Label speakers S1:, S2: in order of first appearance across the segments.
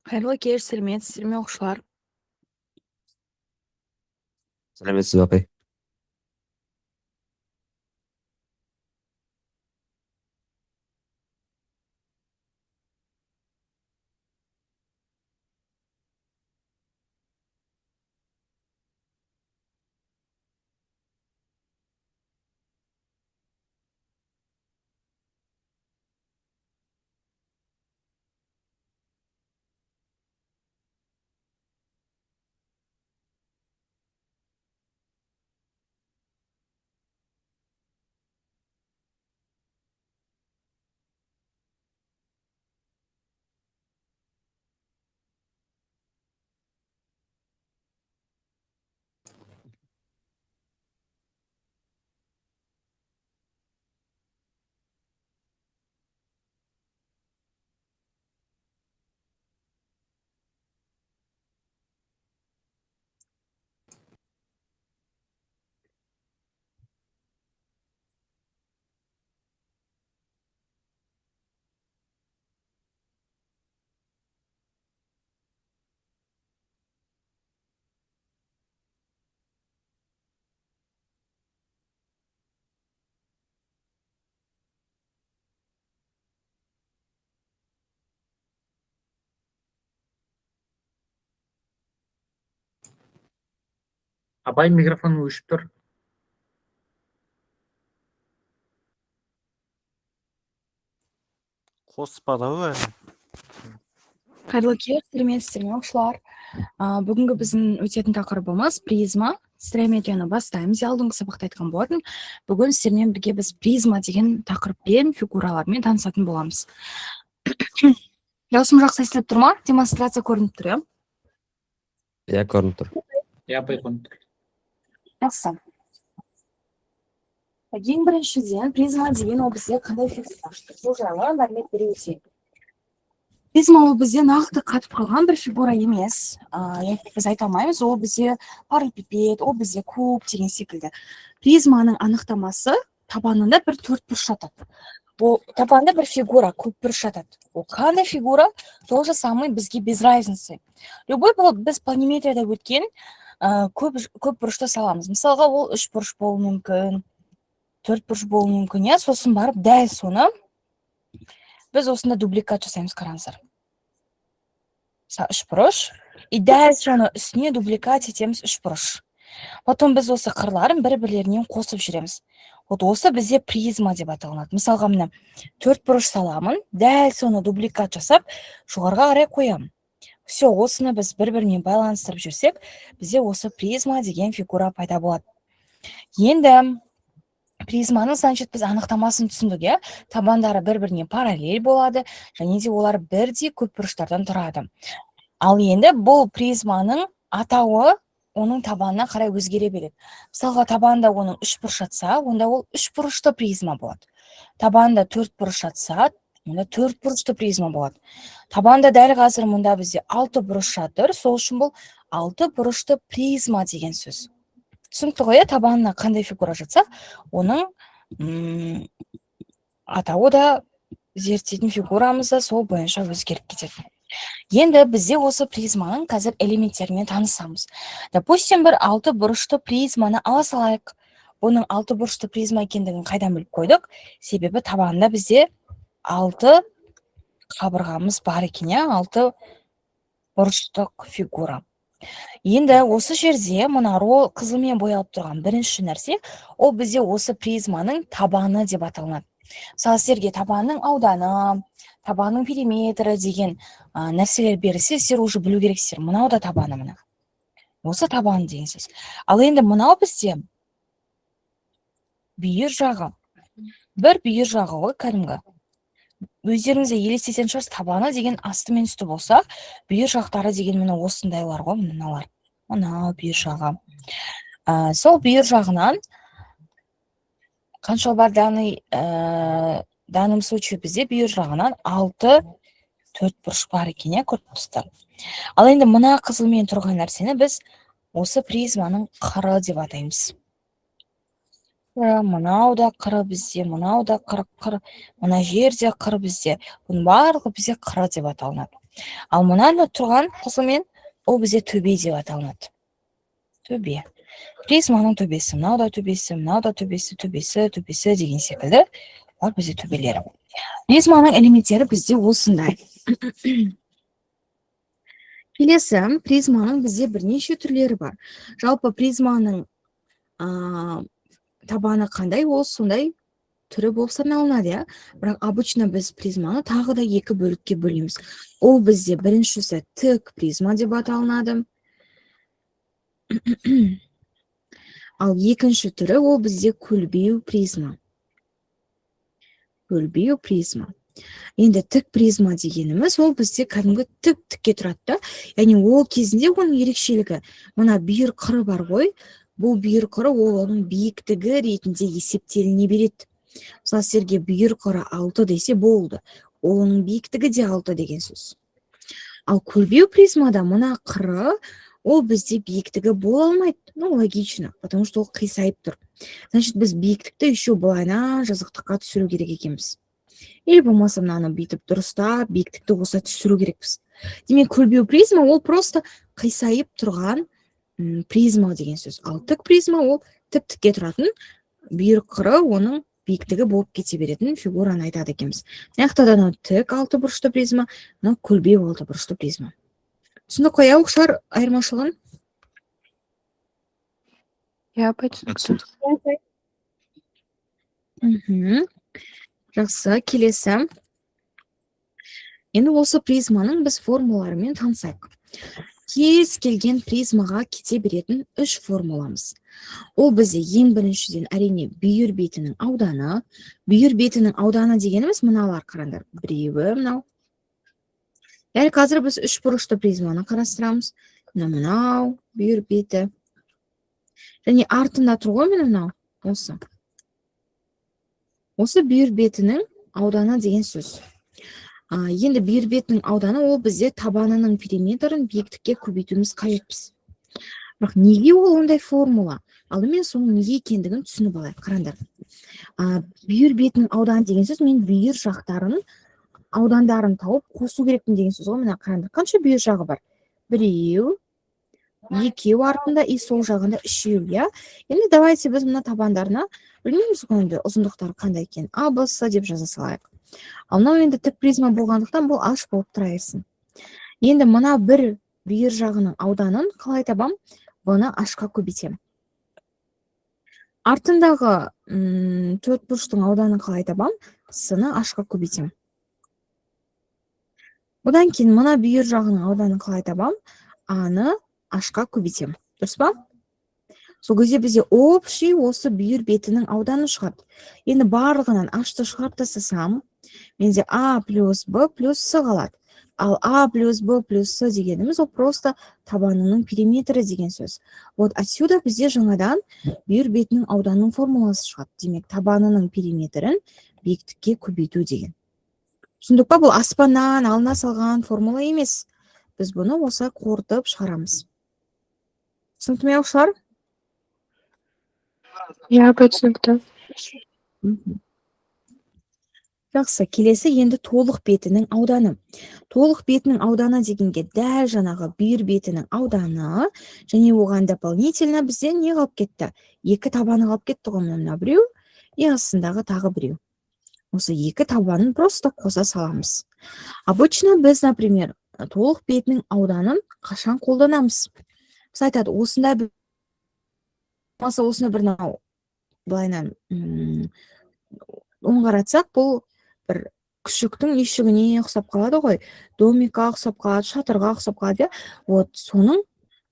S1: Қайырлы кеш, сәлеметсіздер ме оқушылар?
S2: Сәлеметсіз бе апай?
S3: Апай микрофон өшіп тұр.
S4: Қоспады ғой.
S1: Қайырлы кеш, сәлеметсіздер ме оқушылар? Бүгінгі біздің өтетін тақырыбымыз призма. Стереометрияны бастаймыз. Алдыңғы сабақта айтқан болатын. Бүгін сіздермен бірге біз призма деген тақырыппен, фигуралармен танысатын боламыз. Даусым жақсы естіліп тұр ма? Демонстрация көрініп тұр, иә?
S2: Иә, көрініп тұр.
S3: Апай көрініп тұр.
S1: Жақсы. Ең біріншіден призма деген ол бізде қандай фигура? Сол жайлы мәлімет бере өтейік. Призма ол бізде нақты қатып қалған бір фигура емес. Біз айта алмаймыз, ол бізде параллелепипед, ол бізде куб деген секілді. Призманың анықтамасы табанында бір төртбұрыш жатады. Ол табанында бір фигура, көпбұрыш жатады. Ол қандай фигура? То же самый бізге без разницы. Любой біз планиметрияда өткен көпбұрышты саламыз. Мысалға ол үшбұрыш болуы мүмкін, төртбұрыш болуы мүмкін, иә, сосын барып дәл соны біз осында дубликат жасаймыз, қараңыздар. Үшбұрыш, и дәл соны үстіне дубликат етеміз үшбұрыш. Потом біз осы қырларын бір-бірлерінен қосып жүреміз. Вот осы бізде призма деп аталынады. Мысалға мына төртбұрыш саламын, дәл соны дубликат жасап, жоғарға қарай қоямын. Все, осыны біз бір-бірінен байланыстырып жүрсек, бізде осы призма деген фигура пайда болады. Енді призманың, значит, біз анықтамасын түсіндік, иә? Табандары бір-біріне параллель болады, және де олар бірдей көпбұрыштардан тұрады. Ал енді бұл призманың атауы оның табанына қарай өзгере береді. Мысалға, табанда оның үшбұрыш жатса, онда ол үшбұрышты призма болады. Табанда төртбұрыш жатса, онда төртбұрышты призма болады. Табанда дәл қазір мұнда бізде алты бұрыш жатыр, сол үшін бұл алты бұрышты призма деген сөз. Түсінікті ғой, табанына қандай фигура жатса, оның атауы да зерттейтін фигурамызда сол бойынша өзгеріп кетеді. Енді бізде осы призманың қазір элементтерімен танысамыз. Допустим, бір алты бұрышты призманы ала салайық. Бұның алты бұрышты призма екендігін қайдан біліп қойдық? Себебі табанында бізде алты қабырғамыз бар екен, алты бұрыштық фигура. Енді осы жерде мына қызылмен боялып тұрған бірінші нәрсе, ол бізде осы призманың табаны деп аталынады. Мысалы, сіздерге табанның ауданы, табанның периметрі деген нәрселер берілсе, сіздер уже білу керексіздер. Мынау да табаны, мына. Осы табаны деген сөз. Ал енді мынау бізде бүйір жағы. Бір бүйір жағы ғой, кәдімгі. Өздеріңізде елестететін шығарсыз, табаны деген асты мен үсті болса, бүйір жақтары деген мына осындайлар ғой, мыналар. Мынау бүйір жағы. Сол бүйір жағынан қанша бар данным случае бізде бүйір жағынан алты төртбұрыш бар екен, көріп. Ал енді мына қызылмен тұрған нәрсені біз осы призманың қыры деп атаймыз. Мынау да қыры бізде, мынау да қыры, мына жерде қыры бізде. Бұның барлығы бізде қыры деп аталынады. Ал мына тұрған қысымен ол бізде төбе деп аталынады. Төбе. Призманың төбесі, мынау да төбесі, мынау да төбесі, төбесі деген секілді. Ол бізде төбелері. Призманың элементтері бізде осындай. Келесі, призманың бізде бірнеше түрлері бар. Жалпы призманың табаны қандай, ол сондай түрі болып саналынады, иә. Бірақ обычно біз призманы тағы да екі бөлікке бөлеміз. Ол бізде біріншісі тік призма деп аталынады. Ал екінші түрі ол бізде көлбеу призма. Көлбеу призма. Енді тік призма дегеніміз ол бізде кәдімгі тікке тұрады. Яғни ол кезінде оның ерекшелігі, мына бүйір қыры бар ғой, бұл бүйір қыры ол оның биіктігі ретінде есептеліне береді. Мысалы, сіздерге бүйір қыры 6 десе болды. Оның биіктігі де 6 деген сөз. Ал көлбеу призмада мына қыры ол бізде биіктігі бола алмайды. Логично, потому что ол қисайып тұр. Значит, біз биіктікті еще былайна жазықтыққа түсіру керек екенбіз. Или болмаса мынаны бүйтіп дұрыстап, биіктікті осылай түсіру керекпіз. Демек, көлбеу призма ол просто қисайып тұрған призма деген сөз. Ал тік призма ол тік-тікке тұратын, бүйір қыры оның биіктігі болып кете беретін фигураны айтады екенбіз. Мына тік 6 бұрышты призма, мына көлбеу 6 бұрышты призма. Түсінді қоя оқшылар айырмашылығын?
S2: Түсіндік.
S1: Жақсы, келесі. Енді осы призманың біз формулаларымен танысайық. Кез келген призмаға кете беретін 3 формуламыз. Ол бізде ең біріншіден әрине бүйір бетінің ауданы. Бүйір бетінің ауданы дегеніміз мыналар қараңдар. Біреуі мынау. Дәл қазір біз 3 бұрышты призманы қарастырамыз. Мынау бүйір беті. Және артында тұр ғой мынау. Осы. Осы бүйір бетінің ауданы деген сөз. Енді бүйір бетінің ауданы ол бізде табанының периметрін биіктікке көбейтуіміз қажетпіз. Бірақ неге ол ондай формула? Алдымен соның неге екендігін түсініп алайық. Қараңдар. Бүйір бетінің ауданы деген сөз, мен бүйір жақтарын аудандарын тауып қосу керекпін деген сөз ғой. Мына қараңдар. Қанша бүйір жағы бар? Біреу, екеу артында, и сол жағында үшеу, иә. Енді давайте біз мына табандарына білмейміз ғой, ұзындықтары қандай екен. А, Б, С деп жаза салайық. Ал мынау енді тік призма болғандықтан бұл аш болып тұра берсін. Енді мына бір бүйір жағының ауданын қалай табам? Бұны ашқа көбейтем. Артындағы 4 бұрыштың ауданын қалай табам? С-ны ашқа көбейтем. Бұдан кейін мына бүйір жағының ауданын қалай табам? А-ны ашқа көбейтем. Дұрыс па? Сол кезде бізде общий осы бүйір бетінің ауданы шығады. Енді барлығынан ашты шығарып тастасам, менде А плюс Б плюс С қалады. Ал А плюс Б плюс С дегеніміз ол просто табанының периметрі деген сөз. Вот отсюда бізде жаңадан бүйір бетінің ауданының формуласы шығады. Демек, табанының периметрін биіктікке көбейту деген. Түсіндік па? Бұл аспаннан алына салған формула емес. Біз бұны осы қорытып шығарамыз. Түсінікті ме оқушылар?
S4: түсінікті.
S1: Жақсы, келесі енді толық бетінің ауданы. Толық бетінің ауданы дегенге дәл жаңағы бүйір бетінің ауданы, және оған дополнительно бізде не қалып кетті? 2 табаны қалып кетті ғой, мына біреу, и астындағы тағы біреу. Осы 2 табанын просто қоса саламыз. Обычно біз, например, толық бетінің ауданын қашан қолданамыз? Біз айтады, осында бір нау былайнан оңғаратсақ, бұл бір күшіктің үйшігіне ұқсап қалады ғой, домикқа ұқсап қалады, шатырға ұқсап қалады. Вот соның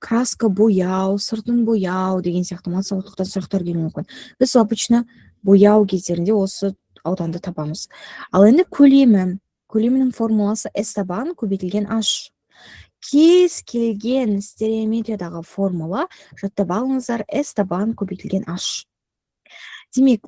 S1: краска бояу, сыртын бояу деген сияқты матсауыттықтан сұрақтар келуі мүмкін. Біз обычно бояу кездерінде осы ауданды табамыз. Ал енді көлемінің формуласы S табан көбейтілген H. Кез келген стереометриядағы формула жаттап алыңыздар, S табан көбейтілген H. Демек,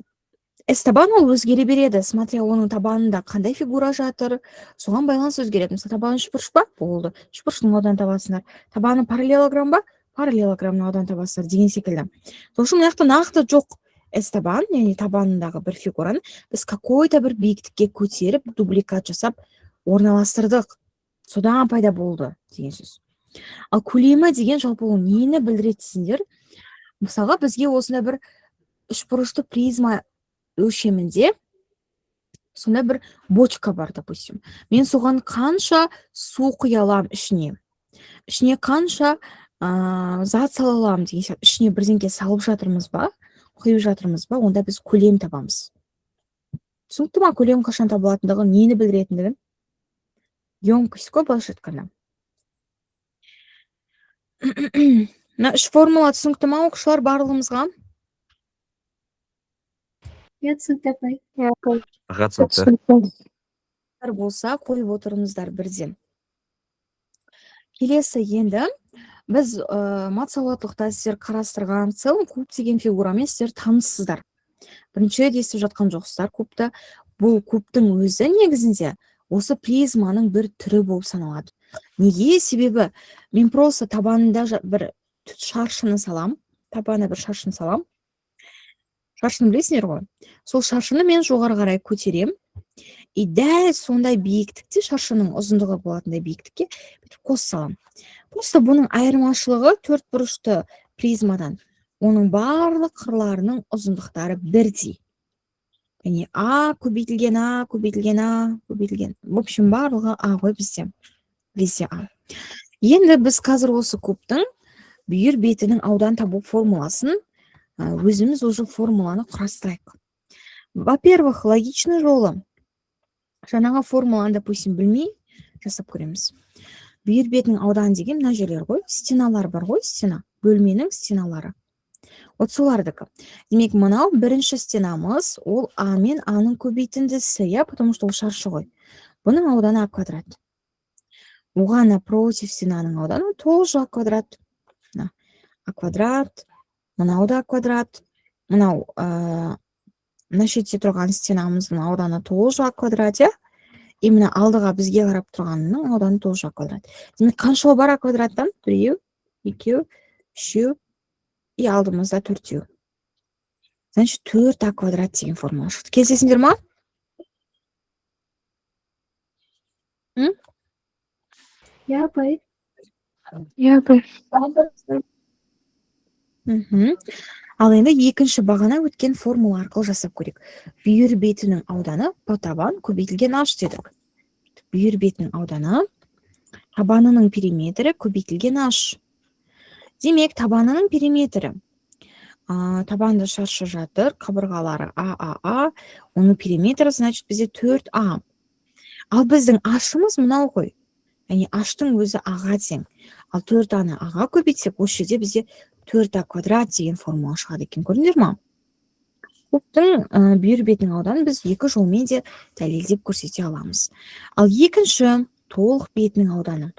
S1: S табан ол өзгере береді. Смотря оның табанында қандай фигура жатыр, соған байланысты өзгереді. Мысалы, табаны 3 бұрыш ба? Болды. 3 бұрыштың ауданын табасыңдар. Табаны параллелограмм ба? Параллелограммның ауданын табасыңдар деген секілді. Сол үшін мынақты нақты жоқ. S табан, яғни табанындағы бір фигураны біз какой-то бір биіктікке көтеріп, дубликат жасап орналастырдық. содан пайда болды деген сөз. Ал көлемі деген жалпы ол нені білдіреді десеңдер, мысалға бізге осындай бір үшбұрышты призма өлшемінде сондай бір бочка бар, допустим. Мен соған қанша су құя аламын ішіне қанша зат сала аламын деген сияқты, ішіне бірдеңке салып жатырмыз ба, құйып жатырмыз ба, онда біз көлем табамыз. Түсінікті ма? Көлем қашан табылатындығы, нені білдіретіндігін? Емкость қой, былайша айтқанда. Мына үш формула түсінікті ма оқушылар барлығымызға?
S2: Я түсінікті апай.
S4: Аға түсінікті.
S1: Болса қойып отырыңыздар бірден. Келесі енді біз мат сауаттылықта сіздер қарастырған целом куб деген фигурамен сіздер таныссыздар. Бірінші рет естіп жатқан жоқсыздар кубты. Бұл кубтың өзі негізінде осы призманың бір түрі болып саналады. Неге? Себебі мен просто табанында бір шаршыны салам. Табанына бір шаршыны салам. Шаршыны білесіңдер ғой? Сол шаршыны мен жоғары қарай көтерем. И дәл сондай биіктікте, шаршының ұзындығы болатындай биіктікке қос салам. Просто бұның айырмашылығы төрт бұрышты призмадан. Оның барлық қырларының ұзындықтары бірдей. Яғни А көбейтілген, А көбейтілген, А көбейтілген. В общем, барлығы А ғой бізде. Везде А. Енді біз қазір осы кубтың бүйір бетінің аудан табу формуласын өзіміз уже формуланы құрастырайық. Во-первых, логичный жолы. Жаңағы формуланы, допустим, білмей жасап көреміз. Бүйір бетінің ауданы деген мына жерлер ғой, стеналар бар ғой, стена, бөлменің стеналары. Вот солардікі. Демек, мынау бірінші стенамыз, ол А мен А-ның көбейтіндісі, потому что ол шаршы ғой. Бұның ауданы А квадрат. Оған напротив стенаның ауданы тоже А квадрат. А квадрат, мынау да А квадрат, мынау мына шетте тұрған стенамыздың ауданы тоже А квадрат, именно алдыға бізге қарап тұрғанның ауданы тоже А квадрат. Демек, қаншау бар А квадраттан? 3, 2, 3 и алдымызда 4. Значит, 4 А квадрат деген формула шықты. Келісесіңдер ма?
S2: Я апай.
S1: Ал енді екінші бағана өткен формула арқылы жасап көрейік. Бүйір бетінің ауданы по табан көбейтілген H дедік. Бүйір бетінің ауданы табанының периметрі көбейтілген H. Демек, табанының периметрі. Табанды шаршы жатыр, қабырғалары А, оның периметрі, значит, бізде 4А. Ал біздің H-ымыз мынау ғой. Яғни H-тың өзі А-ға тең. Ал 4А-ны А-ға көбейтсек, осы жерде бізде 4А квадрат деген формула шығады екен. Көрдіңдер ма? Кубтың бүйір бетінің ауданы біз екі жолмен де дәлелдеп көрсете аламыз. Ал екінші толық бетінің ауданы.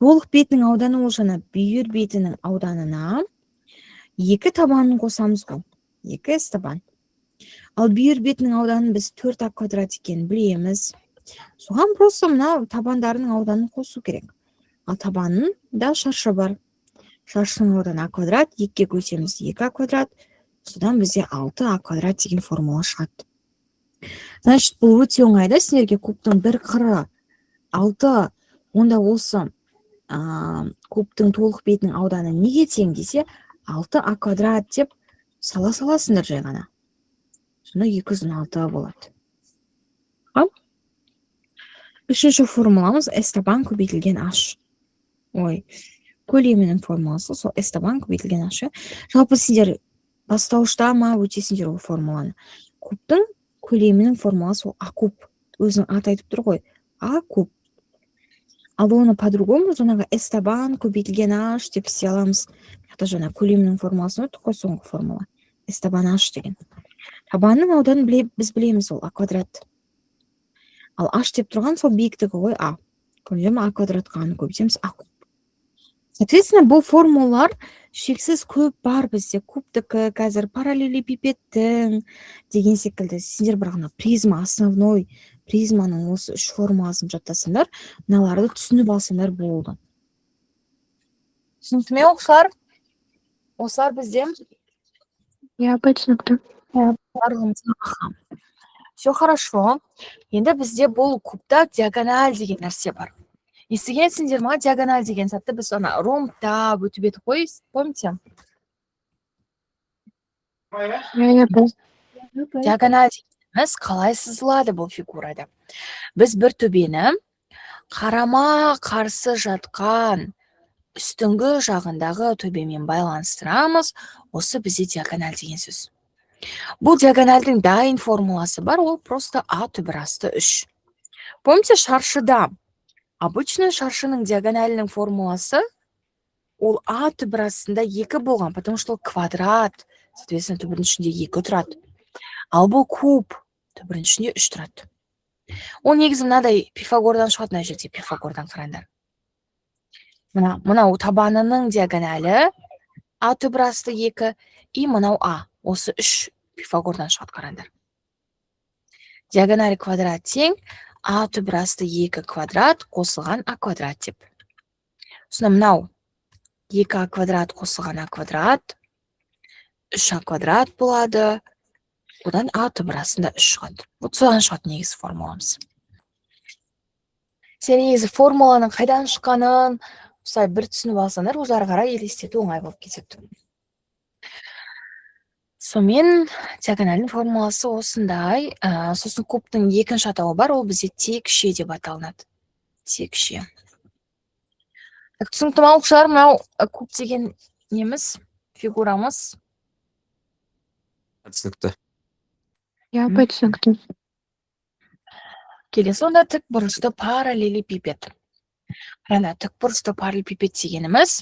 S1: Толық бетінің ауданы ол жаңа бүйір бетінің ауданына екі табанын қосамыз ғой. Екі S табан. Ал бүйір бетінің ауданын біз 4А квадрат екенін білеміз. Соған просто мынау табандарының ауданын қосу керек. Ал табанның да шаршы бар. Шаршының ауданы А квадрат, 2-ке көсеміз 2А квадрат, содан бізде 6А квадрат деген формула шығады. Значит, бұл өте оңайда, сендерге кубтың бір қыры 6, онда осы кубтың толық бетінің ауданы неге тең десе, 6А квадрат деп сала-саласыңдар жай ғана. Сонда 216 болады. Үшінші формуламыз S табан көбейтілген H. Көлемінің формуласы, сол S табан көбейтілген H. Жалпы сендер бастауышта ма өтесіңдер ол формуланы. Кубтың көлемінің формуласы ол А куб. Өзің аты айтып тұр ғой. А куб. Ал оны по-другому жаңағы S табан көбейтілген H деп істей аламыз. Жаңа көлемінің формуласын өттік қой, соңғы формула. S табан H деген. Табанның ауданын біз білеміз, ол А квадрат. Ал H деп тұрған сол биіктігі ғой А. Көрдіңдер ме? А квадратқа көбейтеміз А куб. Соответственно, бұл формулалар шексіз көп бар бізде. Кубтікі, қазір параллелепипедтің деген секілді. Сендер бір ғана призма, основной призманың осы үш формуласын жаттасыңдар, мыналарды түсініп алсаңдар болды. Түсінікті ме оқушылар? Осылар бізде?
S2: Я апай түсінікті.
S1: Все хорошо. Енді бізде бұл кубта диагональ деген нәрсе бар. естігенсіңдер ма, диагональ деген затты біз ана ромбтап өтіп едік қой, помните?
S2: Я бай.
S1: Диагональ дегеніміз қалай сызылады бұл фигурада? Біз бір төбені қарама қарсы жатқан үстіңгі жағындағы төбемен байланыстырамыз. Осы бізде диагональ деген сөз. Бұл диагональдің дайын формуласы бар, ол просто а түбір асты 3. Помните, шаршыда обычный шаршының диагоналінің формуласы ол а түбір астында 2 болған, потому что ол квадрат, соответственно, түбірдің ішінде 2 тұрады. Ал бұл куб, түбірдің ішінде 3 тұрады. Ол негізі мынадай Пифагордан шығады, мына жерде Пифагордан қараңдар. Мынау табанының диагоналі а түбір асты 2, и мынау а, осы 3 Пифагордан шығады, қараңдар. Диагоналі квадрат тең а түбір асты 2 квадрат қосылған а квадрат деп. Сонда мынау 2а квадрат қосылған а квадрат 3а квадрат болады. Одан а түбір астында 3 шығады. Вот содан шығады негізі формуламыз. Сен негізі формуланың қайдан шыққанын осылай бір түсініп алсаңдар, өзі ары қарай елестету оңай болып кетеді. Сонымен диагональдің формуласы осындай. Сосын кубтың екінші атауы бар, ол бізде текше деп аталынады. Текше. Түсінікті ма оқушылар, мынау куб деген неміз, фигурамыз.
S4: Түсінікті.
S2: Я бай түсінікті.
S1: Келесі онда тік бұрышты параллелепипед. Қараңдар, тік бұрышты параллелепипед дегеніміз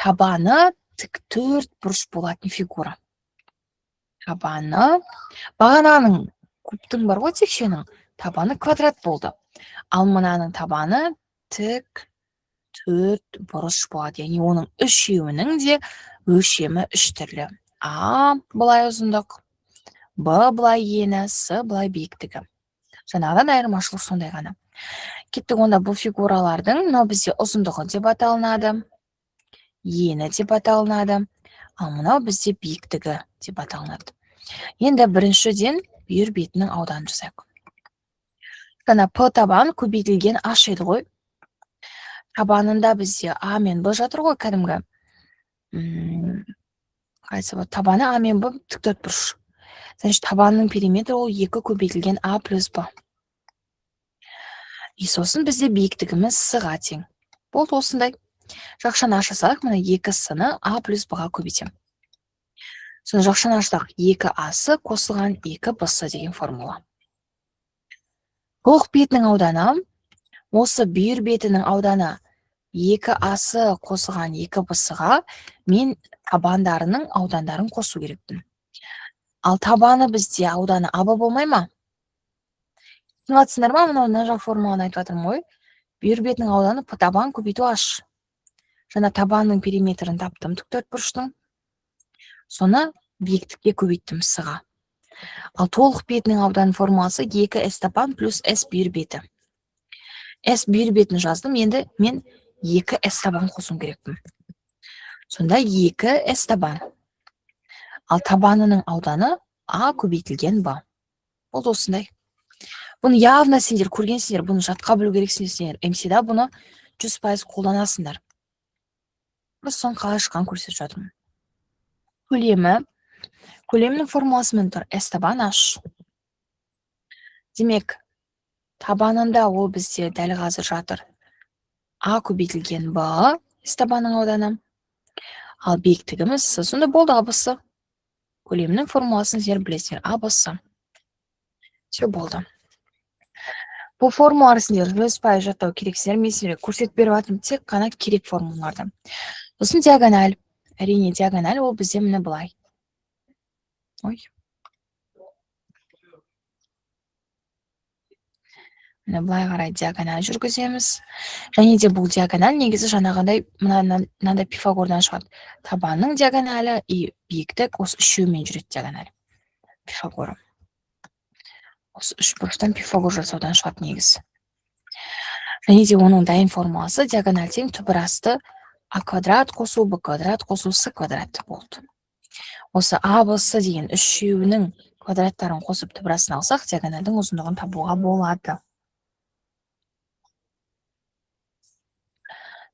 S1: табаны тік 4 бұрыш болатын фигура. Табаны, бағананың кубтың бар ғой текшенің, табаны квадрат болды. Ал мынаның табаны тік 4 бұрыш болады. Яғни оның үшеуінің де өлшемі 3 түрлі. А былай ұзындық, Б былай ені, С былай биіктігі. Жаңағыдан айырмашылық сондай ғана. Кеттік онда бұл фигуралардың, мынау бізде ұзындығы деп аталынады, ені деп аталынады, ал мынау бізде биіктігі деп аталынады. Енді біріншіден бүйір бетінің ауданын жасайық. Жаңа П табан көбейтілген H еді ғой. Табанында бізде А мен Б жатыр ғой, кәдімгі. Табаны А мен Б тік 4 бұрыш. Значит, табанның периметрі ол 2 көбейтілген А плюс Б. И сосын бізде биіктігіміз С-ға тең. Болды осындай. Жақшаны ашасақ, мына 2-сыны А плюс Б-ға көбейтем. Соны жақшаны аштақ 2А-сы қосылған 2Б-сы деген формула. Толық бетінің ауданы, осы бүйір бетінің ауданы 2А-сы қосылған 2Б-сыға мен табандарының аудандарын қосу керекпін. Ал табаны бізде ауданы АБ болмай ма? Түсініп ма? Мына жақ формуланы айтып жатырмын ғой. Бүйір бетінің ауданы табан көбейту H. Жаңа табанның периметрін таптым тік 4 бұрыштың. Соны биіктікке көбейттім С-ға. Ал толық бетінің аудан формуласы 2S табан плюс S бүйір беті. S бүйір бетін жаздым, енді мен 2S табан қосым керекпін. Сонда 2S табан. Ал табанының ауданы А көбейтілген Б. Ол осындай. Бұны явно сендер көргенсіңдер, бұны жатқа білу керексіңдер. МС-да бұны 100% қолданасыңдар. Біз соң қалай шыққан көрсетіп жатырмын. Көлемнің формуласымен тұр S табан H. Демек, табанында ол бізде дәл қазір жатыр А көбейтілген Б, S табанның ауданы. Ал биіктігіміз С, сонда болды А-бысы. Көлемнің формуласын сендер білесіңдер, А-бысы. Все болды. Бұл формулалар сендер 100% жаттау керексіңдер, мен сендерге көрсетіп беріп жатырмын тек қана керек формулаларды. Сосын диагональ. Әрине диагональ ол бізде міне былай. Міне былай қарай диагональ жүргіземіз. Және де бұл диагональ негізі жаңағындай мынандай Пифагордан шығады. Табанның диагоналі и биіктік осы үшеуімен жүреді диагональ. Пифагор. Осы үш бұрыштан Пифагор жасаудан шығады негізі. Және де оның дайын формуласы диагональ тең түбір асты А квадрат қосу Б квадрат қосу С квадрат болды. Осы А, Б, С деген үшеуінің квадраттарын қосып түбір астын алсақ, диагональдің ұзындығын табуға болады.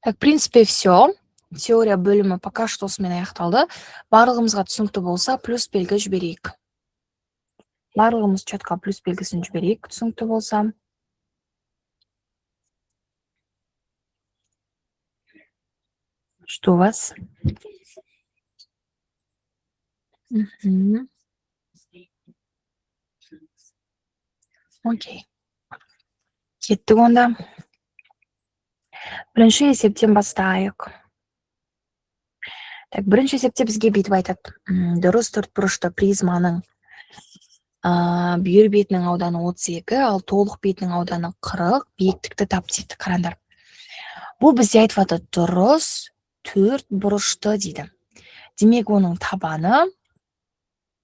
S1: Так, в принципе, все. Теория бөлімі пока что осымен аяқталды. Барлығымызға түсінікті болса, плюс белгі жіберейік. Барлығымыз чатқа плюс белгісін жіберейік, түсінікті болса. Что у вас? Мгм. Окей. Кеттік онда. Бірінші есептен бастайық. Так, бірінші есепте бізге бүйтіп айтады. Дұрыс төртбұрышты призманың бүйір бетінің ауданы 32, ал толық бетінің ауданы 40, биіктікті тап дейді. Қараңдар. Бұл бізде айтып жатыр, дұрыс төртбұрышты дейді. Демек, оның табаны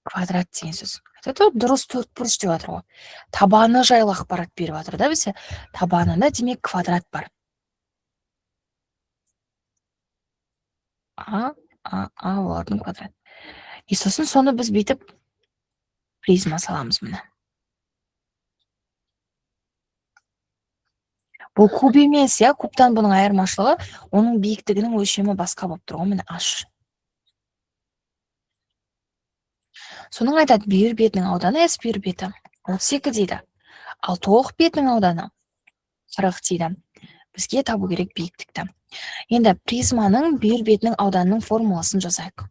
S1: квадрат деген сөз. Айтады, дұрыс төртбұрыш деп жатыр ғой. Табаны жайлы ақпарат беріп жатыр да бізде. Табанында демек квадрат бар. Олардың квадрат. Сосын соны біз бүйтіп призма саламыз міне. Бұл куб емес, кубтан бұның айырмашылығы, оның биіктігінің өлшемі басқа болып тұр ғой, міне h. Соның айтады, бүйір бетінің ауданы S бүйір беті 32 дейді. Ал толық бетінің ауданы 40 дейді. Бізге табу керек биіктікті. Енді призманың бүйір бетінің ауданының формуласын жазайық.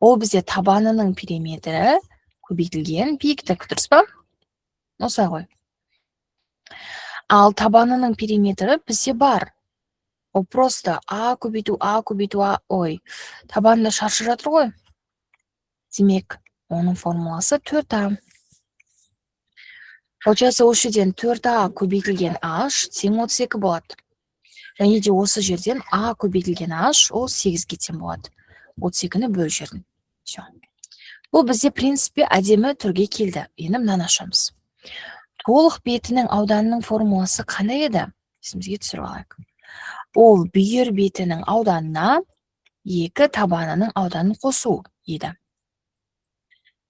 S1: Ол бізде табанының периметрі көбейтілген биіктік, дұрыс па? Осылай ғой. Ал табанының периметрі бізде бар. Ол просто а көбейту, табанында шаршы жатыр ғой. Демек, оның формуласы 4а. Получается, осы жерден 4а көбейтілген h тең 32 болады. Және де осы жерден а көбейтілген h ол 8-ге тең болады. 32-ні бөл жерден. Бұл бізде принципе әдемі түрге келді. Енді мынаны ашамыз. Толық бетінің ауданының формуласы қандай еді? Есімізге түсіріп алайық. Ол бүйір бетінің ауданына 2 табанының ауданын қосу еді.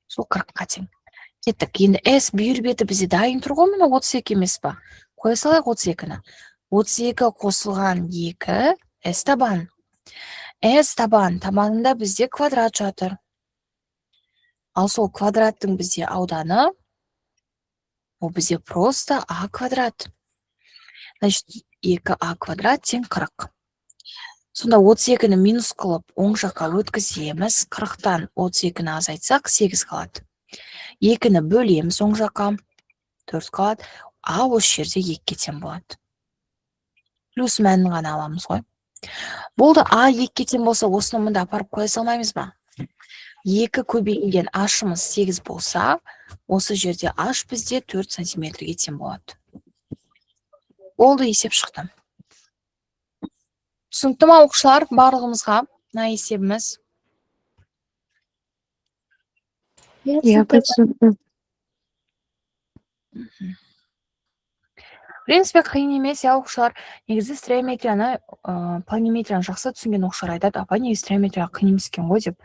S1: Сол 40-қа тең. Кеттік. Енді S бүйір беті бізде дайын тұр ғой, міне 32 емес па? Қоя салайық 32-ні. 32 қосылған 2 S табан. S табанында бізде квадрат жатыр. Ал сол квадраттың бізде ауданы, ол бізде просто а квадрат. Значит, 2а квадрат тең 40. Сонда 32-ні минус қылып, оң жаққа өткіземіз. 40-тан 32-ні азайтсақ, 8 қалады. 2-ні бөлеміз оң жаққа, 4 қалады. А осы жерде 2-ге тең болады. Плюс мәнін ғана аламыз ғой. Болды, а 2-ге тең болса, осыны мұнда апарып қоя салмаймыз ба? 2 көбейтілген h-ымыз 8 болса, осы жерде h бізде 4 сантиметрге тең болады. Болды, есеп шықты. Түсінікті ма оқушылар, барлығымызға мына есебіміз?
S2: түсінікті.
S1: В принципе, қиын емес, оқушылар. Негізі стереометрияны, планиметрияны жақсы түсінген оқушылар айтады, апа, негізі стереометрияға қиын емес екен ғой деп.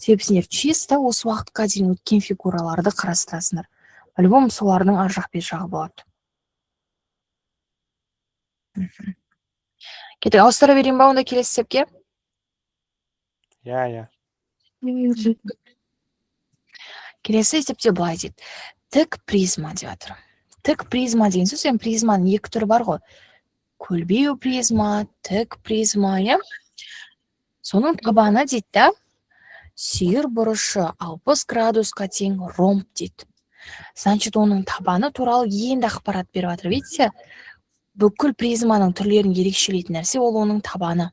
S1: Себебі сендер чисто осы уақытқа дейін өткен фигураларды қарастырасыңдар. По-любому солардың ар жақ бет жағы болады. Кеттік, ауыстыра берейін ба онда келесі есепке? Келесі есепте былай дейді. Тік призма деп жатыр. Тік призма деген сөз, призманың 2 түрі бар ғой. Көлбеу призма, тік призма, Соның табаны дейді, сүйір бұрышы 60 градусқа тең ромб дейді. Значит, оның табаны туралы енді ақпарат беріп жатыр. Видите, бүкіл призманың түрлерін ерекшелейтін нәрсе ол оның табаны.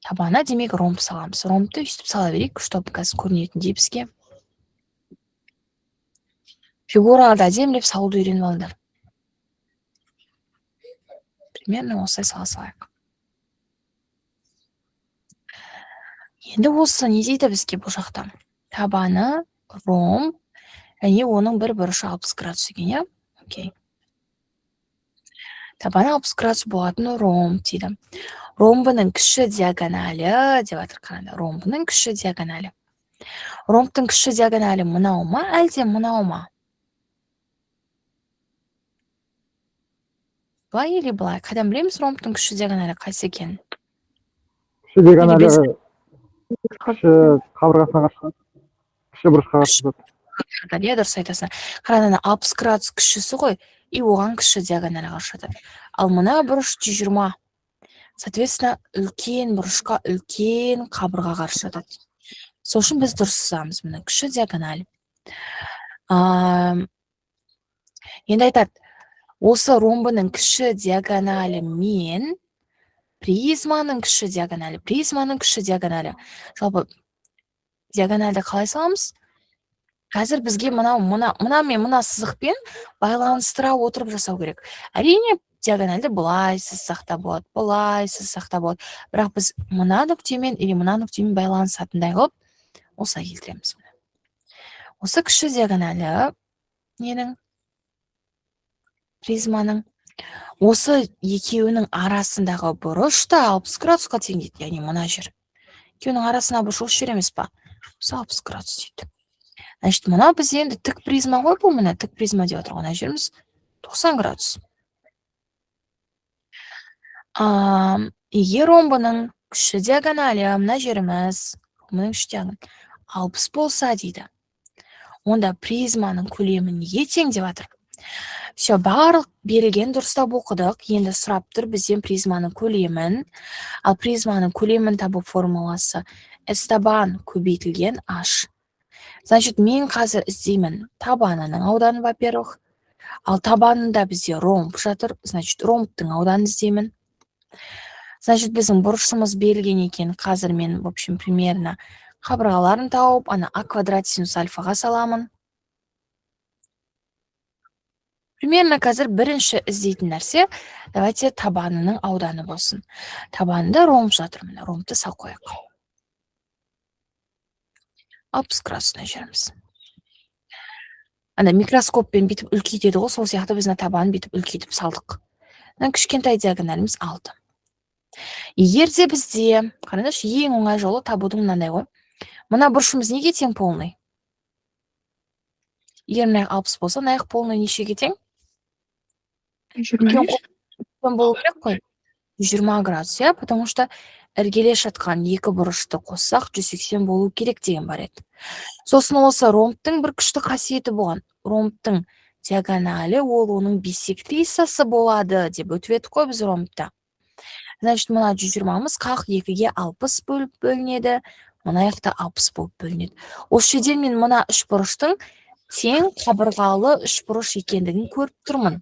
S1: Табаны демек ромб саламыз. Ромбты үстіп сала берейік, чтобы қазір көрінетіндей бізге. Фигураларды әдемілеп салуды үйреніп алыңдар. Примерно осылай сала салайық. Енді осы не дейді бізге бұл жақта? Табаны ромб, және оның бір бұрышы 60 градус екен, Окей. Табаны 60 градус болатын ромб дейді. Ромбының кіші диагоналі деп жатыр, қараңдар. Ромбының кіші диагоналі. Ромбтың кіші диагоналі мынау ма, әлде мынау ма? Былай или былай? Қайдан білеміз ромбтың кіші диагоналі қайсы екенін?
S5: Кіші диагоналі
S1: Или
S5: кіші қабырғасына қарсы шығады. Кіші бұрышқа қарсы шығады.
S1: иә, дұрыс айтасың. Қараңыз, ана 60 градус кішісі ғой, и оған кіші диагоналі қарсы жатады. Ал мына бұрыш 120. Соответственно, үлкен бұрышқа үлкен қабырға қарсы жатады. Сол үшін біз дұрыс жазамыз мына кіші диагональ. Енді айтады, осы ромбының кіші диагоналі мен призманың кіші диагоналі. Жалпы диагональді қалай саламыз? Қазір бізге мына мен мына сызықпен байланыстыра отырып жасау керек. Әрине, диагональді былай сызсақ та болады, Бірақ біз мына нүктемен или мына нүктемен байланысатындай қылып осылай келтіреміз. Осы кіші диагоналі ненің? Призманың. Осы екеуінің арасындағы бұрыш та 60 градусқа тең дейді, яғни мына жер. Екеуінің арасына бұрыш осы жер емес па? Осы 60 градус дейді. Значит, мына біз енді тік призма ғой, бұл мына тік призма деп отырған мына жеріміз 90 градус. Егер ромбының кіші диагоналі мына жеріміз 60 болса дейді, онда призманың көлемі неге тең деп жатыр? Все, барлық берілген дұрыстап оқыдық. Енді сұрап тұр бізден призманың көлемін. Ал призманың көлемін табу формуласы S табан көбейтілген H. Значит, мен қазір іздеймін табанының ауданы, во-первых. Ал табанында бізде ромб жатыр. Значит, ромбтың ауданын іздеймін. Значит, біздің бұрышымыз берілген екен. Қазір мен, в общем, примерно қабырғаларын тауып, ана А квадрат синус альфаға саламын. Примерно қазір бірінші іздейтін нәрсе, давайте табанының ауданы болсын. Табанында ромб жатыр, міне ромбты сал қояйық. 60 градусына жеріміз. Ана микроскоппен бітіп үлкейтеді ғой, сол сияқты біз табанын бітіп үлкейтіп салдық. Кішкентай диагоналіміз 6. Егер де бізде, қараңызшы, ең оңай жолы табудың мынандай ғой. Мына бұрышымыз неге тең полный? Егер мына 60 болса, мына полный нешеге тең?
S2: 20.
S1: Болу керек қой. 20 градус, иә, потому что іргелес жатқан екі бұрышты қоссақ 180 болу керек деген бар еді. Сосын осы ромбтың бір күшті қасиеті болған. Ромбтың диагоналі ол оның биссектрисасы болады деп өтіп едік қой біз ромбта. Значит, мына 120-мыз қақ 2-ге 60 бөліп бөлінеді, мына жақта 60 болып бөлінеді. Осы жерден мен мына үш бұрыштың тең қабырғалы үш бұрыш екендігін көріп тұрмын.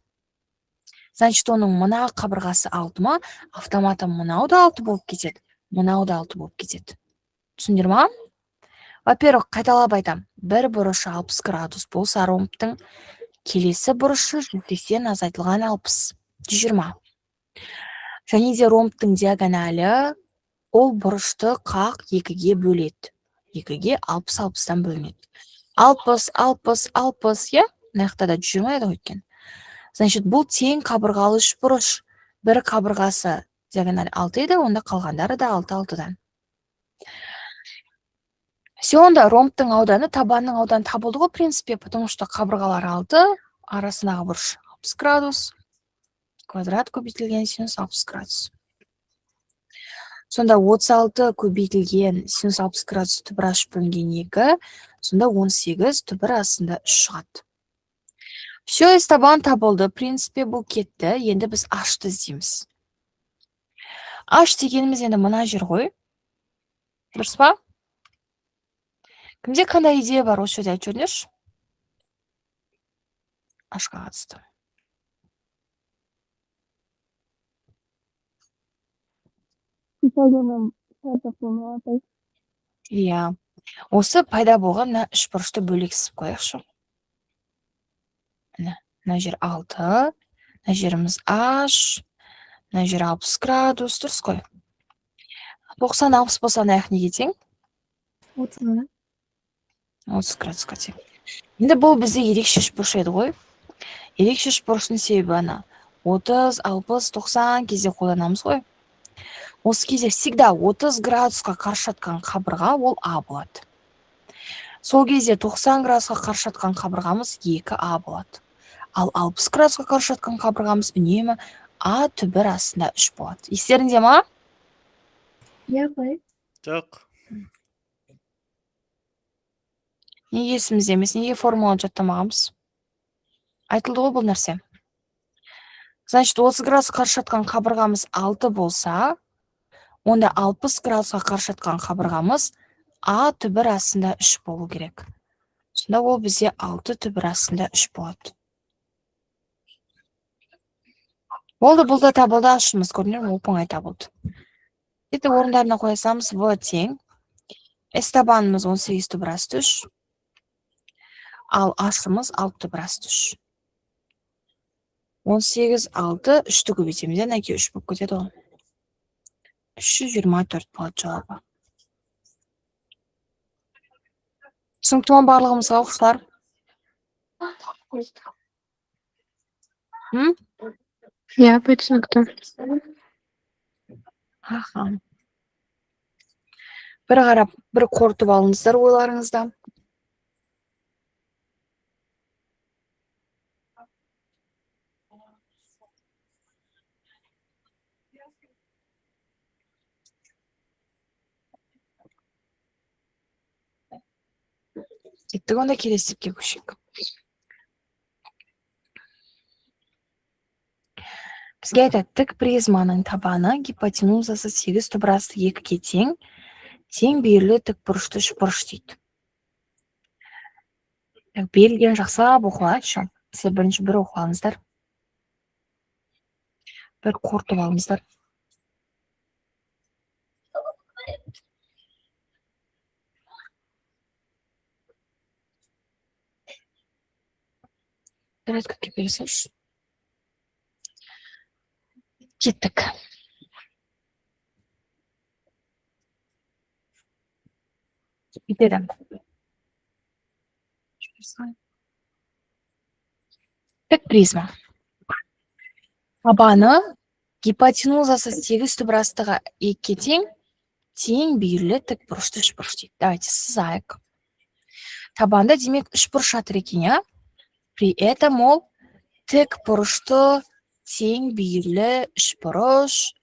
S1: Значит, оның мына қабырғасы 6 ма, автоматом мынау да 6 болып кетеді, мынау да 6 болып кетеді. Түсіндір ма? Во-первых, қайталап айтам, бір бұрышы 60 градус болса ромбтың, келесі бұрышы 180 азайтылған 60, 120. Және де ромбтың диагоналі ол бұрышты қақ 2-ге бөледі. 2-ге 60-60-тан бөлінеді. 60, е? Наяқта да 120 еді өткен. Значит, бұл тең қабырғалы үш бұрыш. Бір қабырғасы диагоналі 6 еді, онда қалғандары да 6-6-дан. Все, онда ромбтың ауданы, табанның ауданы табылды ғой, принципе, потому что қабырғалар 6, арасындағы бұрыш 60 градус, квадрат көбейтілген синус 60 градус. Сонда 36 көбейтілген синус 60 градус түбір ашып бөлінген 2, сонда 18 түбір астында 3 шығады. Все, S табан табылды. Принципе, бұл кетті. Енді біз H-ты іздейміз. H дегеніміз енді мына жер ғой. Дұрыс па? Кімде қандай идея бар, осы жерде айтып жүріңдерші? H-ға қатысты. Иә. Осы пайда болған мына үш бұрышты бөлексіп қояқшы. Мына жер 6, мына жеріміз H, мына жер 60 градус, дұрыс қой. 90-60 болса аяқ неге тең? 30 градусқа тең. Енді бұл бізде ерекше үшбұрыш еді ғой. Ерекше үшбұрыштың себебі ана 30, 60, 90 кезде қолданамыз ғой. Осы кезде всегда 30 градусқа қарсы жатқан қабырға ол А болады. Сол кезде 90 градусқа қарсы жатқан қабырғамыз 2А болады. Ал 60 градусқа қарсы жатқан қабырғамыз үнемі а түбір астында 3 болады. Естеріңде ма?
S2: Я апай.
S6: Жоқ.
S1: Неге есімізде емес? Неге формуланы жаттамағанбыз? Айтылды ғой бұл нәрсе. Значит, 30 градус қарсы жатқан қабырғамыз 6 болса, онда 60 градусқа қарсы жатқан қабырғамыз А түбір астында 3 болу керек. Сонда ол бізде 6 түбір астында 3 болады. Болды, бұл да табылды, ашымыз көрінер, оп-оңай табылды. Енді орындарына қоясамыз, В тең. S табанымыз 18 түбір асты 3. Ал ашымыз 6 түбір асты 3. 18, 6, 3-ті көбейтеміз. Нәке 3 болып кетеді ол. 324 болады жауабы. Түсінікті ме барлығымызға оқушылар?
S2: Я апай түсінікті.
S1: Аха. Бір қарап, бір қорытып алыңыздар ойларыңызда. Кеттік онда келесі типке көшейік. Бізге айтады, тік призманың табаны гипотенузасы 8 түбірасты 2-ге тең, тең берілі тік бұрышты 3 бұрыш дейді. Берілген жақсылап оқылайыншы. Сіздер бірінші бір оқылаңыздар. Бір қорытып алыңыздар. Бір өткіке бересінші. Кеттік. Бітеді. Тік призма. Табаны гипотенузасы 8 түбірастыға 2-ге тең, тең берілі тік бұрышты 3 бұрыш дейді. Давайте сызайық. Табанда демек 3 бұрыш жатыр екен, я? При этом ол тік бұрышты тең берілі 3 бұрыш,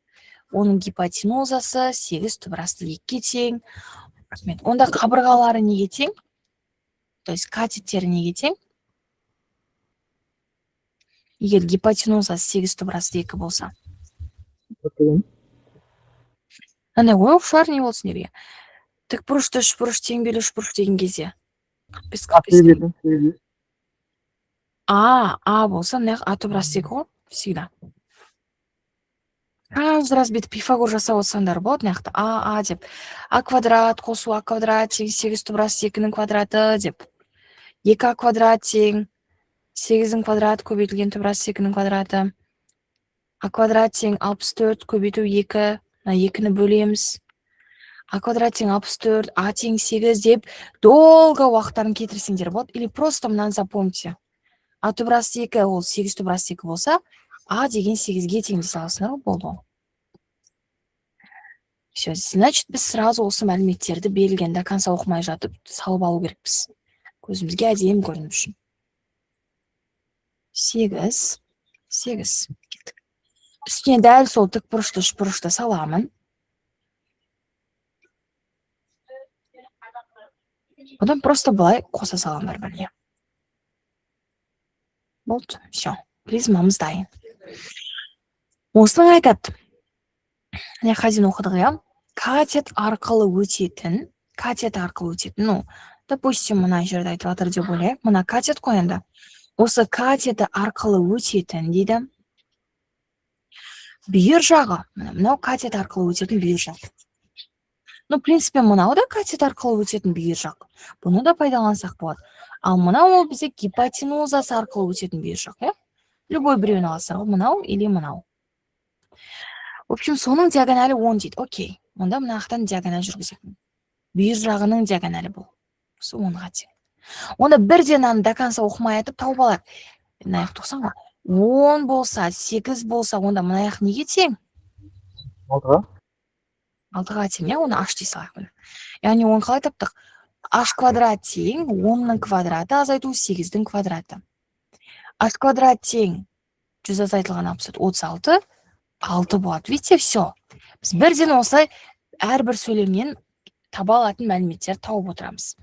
S1: оның гипотенузасы 8 түбірасты 2-ге тең. Онда қабырғалары неге тең? То есть катеттері неге тең? Егер гипотенузасы 8 түбірасты 2 болса. Андай ой оқушылар не болсын дерге. Тік бұрышты 3 бұрыш тең берілі 3 бұрыш деген кезде. А болса, мына А түбірасты 2 ғой, всегда. Каждый раз бет Пифагор жасап отырсаңдар болады, мына А деп. А квадрат қосу А квадрат тең 8 түбірасты 2-нің квадраты деп. 2А квадрат тең 8-дің квадраты көбейтілген түбірасты 2-нің квадраты. А квадрат тең 64 көбейту 2, 2-ні бөлеміз. А квадрат тең 64, А тең 8 деп долго уақыттарын кетірсеңдер болады. Или просто мынаны запомните. А түбірасты 2 ол 8 түбірасты 2 болса, А деген 8-ге тең дей саласыңдар болды. Все, значит, біз сразу осы мәліметтерді берілген до конца оқымай жатып салып алу керекпіз. Көзімізге әдемі көрініп үшін. 8. Кеттік. Үстіне дәл сол тік бұрышты 3 бұрышты саламын. Одан просто былай қоса саламдар бірге. Болды, все. Призмамыз дайын. Осының айтады. Әне қазин оқыдық, я? Катет арқылы өтетін, ну, допустим, мына жерде айтып жатыр деп ойлайық. Мына катет қойында. Осы катеті арқылы өтетін дейді. Бүйір жағы. Мынау катет арқылы өтетін бүйір жағы. Ну, в принципе, мынау да катет арқылы өтетін бүйір жақ. Бұны да пайдалансақ болады. Ал мынау ол бізде гипотенузасы арқылы өтетін бүйір жақ, я? Любой біреуін алсақ, мынау или мынау. В общем, соның диагоналі 10 дейді. Окей. Онда мына жақтан диагональ жүргізетін. Бүйір жағының диагоналі бұл. Осы 10-ға тең. Онда бірден аны до конца оқымай айтып тауып алайық. Мына жақ 90 ғой. 10 болса, 8 болса, онда мына жақ неге тең?
S5: 6-ға.
S1: 6-ға тең, я? Оны h дей салайық. Яғни 10 қалай таптық? H квадрат тең, 10-ның квадраты азайту 8-дің квадраты. H квадрат тең жүз азайтылған абсолют 36, 6 болады. Видите, все. Біз бірден осылай әрбір сөйлемнен таба алатын мәліметтер тауып отырамыз.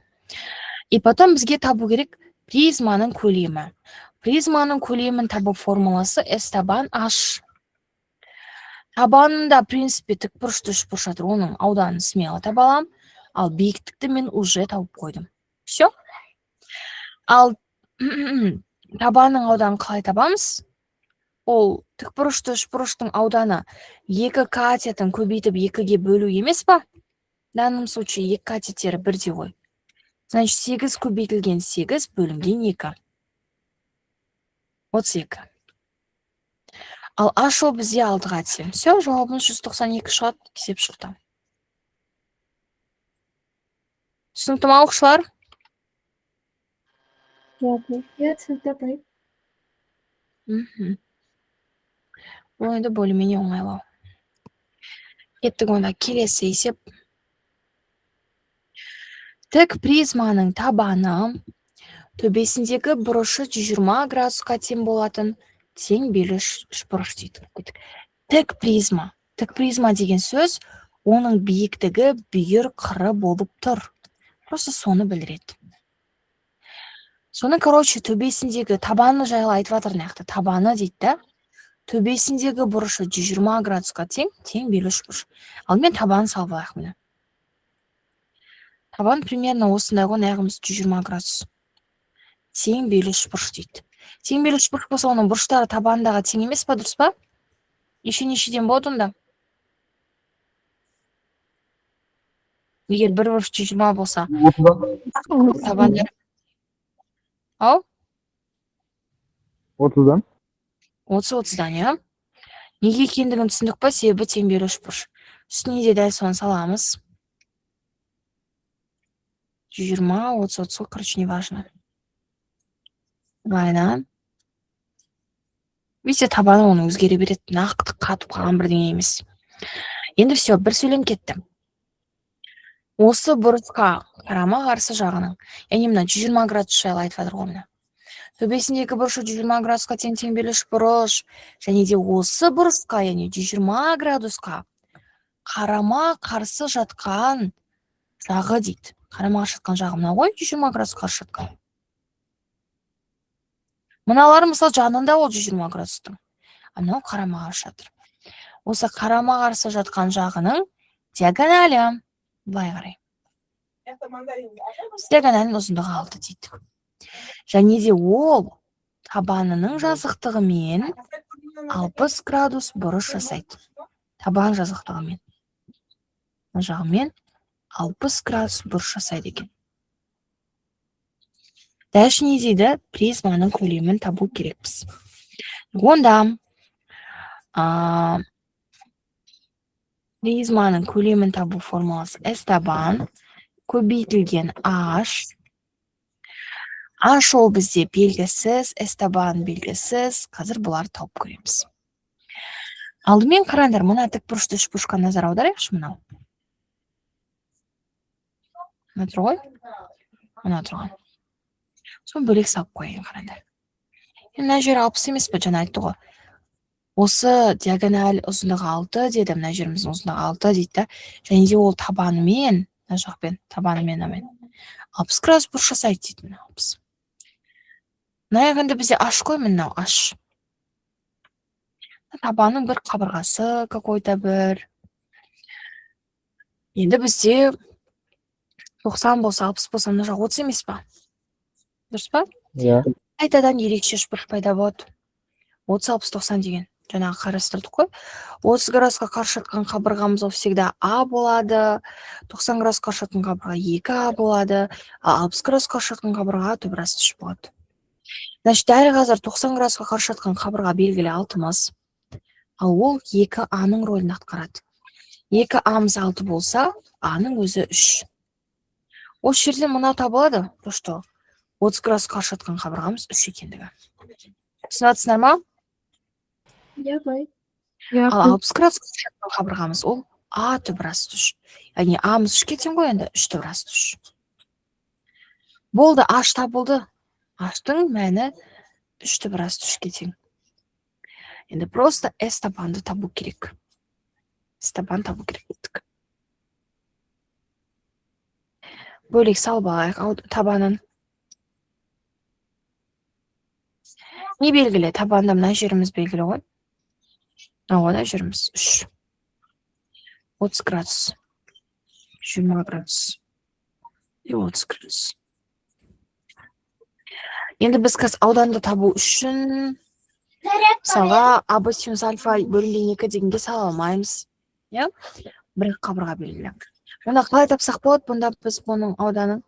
S1: И потом бізге табу керек призманың көлемі. Призманың көлемін табу формуласы S табан H. Табанында, в принципе, тікбұрышты үшбұрыш жатыр, оның ауданын смело таба аламын, ал биіктікті мен уже тауып қойдым. Все. Ал табанның ауданын қалай табамыз? Ол тікбұрышты үшбұрыштың ауданы 2 катетін көбейтіп 2-ге бөлу емес па? В данном случае 2 катеттері бірдей ғой. Значит, 8 көбейтілген 8 бөлінген 2. 32. Ал H ол бізде 6-ға тең. Все, жауабымыз 192 шығады, есеп шықты. Түсінікті ме оқушылар?
S2: Я түсінікті апай.
S1: Бұл енді более-менее оңайлау. Кеттік онда келесі есеп. Тік призманың табаны төбесіндегі бұрышы 120 градусқа тең болатын тең белі үшбұрыш дейді. Тік призма. Тік призма деген сөз, оның биіктігі бүйір қыры болып тұр. Просто соны білдіреді. Соны, короче, төбесіндегі табаны жайлы айтып жатыр нақты. Табаны дейді. Төбесіндегі бұрышы 120 градусқа тең белі үшбұрыш. Ал мен табанын салып алайық міне. Табан примерно осындай ғой, аяғымыз 120 градус. Тең белі үшбұрыш дейді. Тең белі үшбұрыш болса, оның бұрыштары табанындағы тең емес па, дұрыс па? Нешеден болады онда? Егер бір бұрыш 120 болса,
S5: 30'dan.
S1: табандар. Ау?
S5: 30'dan.
S1: 30-30'дан, я? Неге екендігін түсіндік па? Себебі тең белі үшбұрыш. Үстіне де дәл соны саламыз. 120, 30, короче, не важно. Вайна. Видите, табаны оны өзгере береді. Нақты қатып қалған бірдеңе емес. Енді все, бір сөйлем кетті. Осы бұрышқа қарама қарсы жағының. Яғни мына 120 градус жайлы айтып жатыр ғой мына. Төбесіндегі бұрышы 120 градусқа тең белі үшбұрыш. Және де осы бұрышқа, яғни 120 градусқа қарама қарсы жатқан жағы дейді. Қарама қарсы жатқан жағы мына ғой, 120 градусқа қарсы жатқан. Мыналар мысалы жанында ол 120 градустың. Мынау қарама қарсы жатыр. Осы қарама қарсы жатқан жағының диагоналі. Былай қарай. Диагоналінің ұзындығы 6 дейді. Және де ол табанының жазықтығымен 60 градус бұрыш жасайды. Табан жазықтығымен. Жағымен 60 градус бұрыш жасайды екен. Дәл не дейді? Призманың көлемін табу керекпіз. Онда призманың көлемін табу формуласы S табан көбейтілген H. H ол бізде белгісіз, S табан белгісіз. Қазір бұлар тауып көреміз. Алдымен қараңдар, мына тікбұрышты үшбұрышқа назар аударайықшы мынау. Мына тұр ғой? Мына тұрған. Соны бөлек салып қойын қараңдар. Мына жер 60 емес пе, жаңа айтты ғой. Осы диагональ ұзындығы 6 деді, мына жеріміздің ұзындығы 6 дейді. Және де ол табанымен, мына жақпен, табанымен 60 градус бұрыш жасайды дейді. 60. Мына яғында бізде H қой, мынау H. Табанның бір қабырғасы, какой-то бір. Енді бізде 90 болса, 60 болса, мына жақ 30 емес па? Дұрыс па?
S5: Ya.
S1: Қайтадан ерекше үшбұрыш пайда болады. 30-60-90 деген жаңағы қарастырдық қой. 30 градусқа қарсы жатқан қабырғамыз ол всегда А болады. 90 градусқа қарсы жатқан қабырға 2А болады. 60 градусқа қарсы жатқан қабырға төбірасты 3 болады. Значит, дәл қазір 90 градусқа қарсы жатқан қабырға белгілі 6-мыз. Ал ол 2А-ның рөлін атқарады. 2А-мыз 6 болса, А-ның өзі 3. Осы жерден мынау табылады, что 30 градусқа қарсы жатқан қабырғамыз 3 екендігі. Түсінатсыңдар ма?
S2: Я апай.
S1: Ал 60 градусқа қарсы жатқан қабырғамыз ол А төбірасты 3. Яғни А-мыз 3-ке тең ғой, енді 3 төбірасты 3. Болды, H табылды. H-тың мәні 3 төбірасты 3-ке тең. Енді просто S табанды табу керек. S табан табу керек дедік. Бөлек салып алайық табанын. Не белгілі? Табанда мына жеріміз белгілі ғой. Мына жеріміз 3. 30 градус. 20 градус. И 30 градус. Енді біз қазір ауданды табу үшін мысалға А синус альфа бөлінген 2 дегенге сала алмаймыз. Иә? Бір қабырға белгілі. Онда қалай тапсақ болады? Бұнда біз бұның ауданын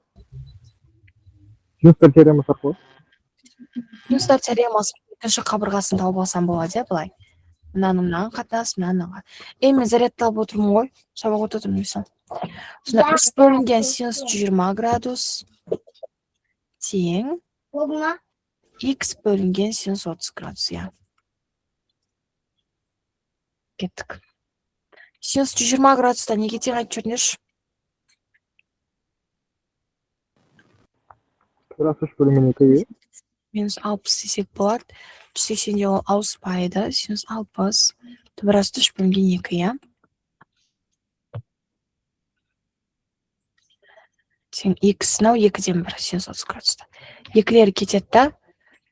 S5: Синустар теоремасы арқылы.
S1: синустар теоремасы екінші қабырғасын тауып алсам болады, иә, былай. Мынаның қатынас, мынаның. Мен зарядталып отырмын ғой, сабақ отырмын десем. Сонда 3 бөлінген синус 120 градус тең X бөлінген синус 30 градус, иә. Кеттік. Синус 120 градуста неге тең айтып жүріңдерші?
S5: Раз 3 бөлінген 2-ге.
S1: Минус 60 десек болады. 180-де ол ауыспайды. Синус 60. Раз 3 бөлінген 2, иә. Тең X, мынау 2-ден 1, синус 30 градуста. Екілері кетеді да,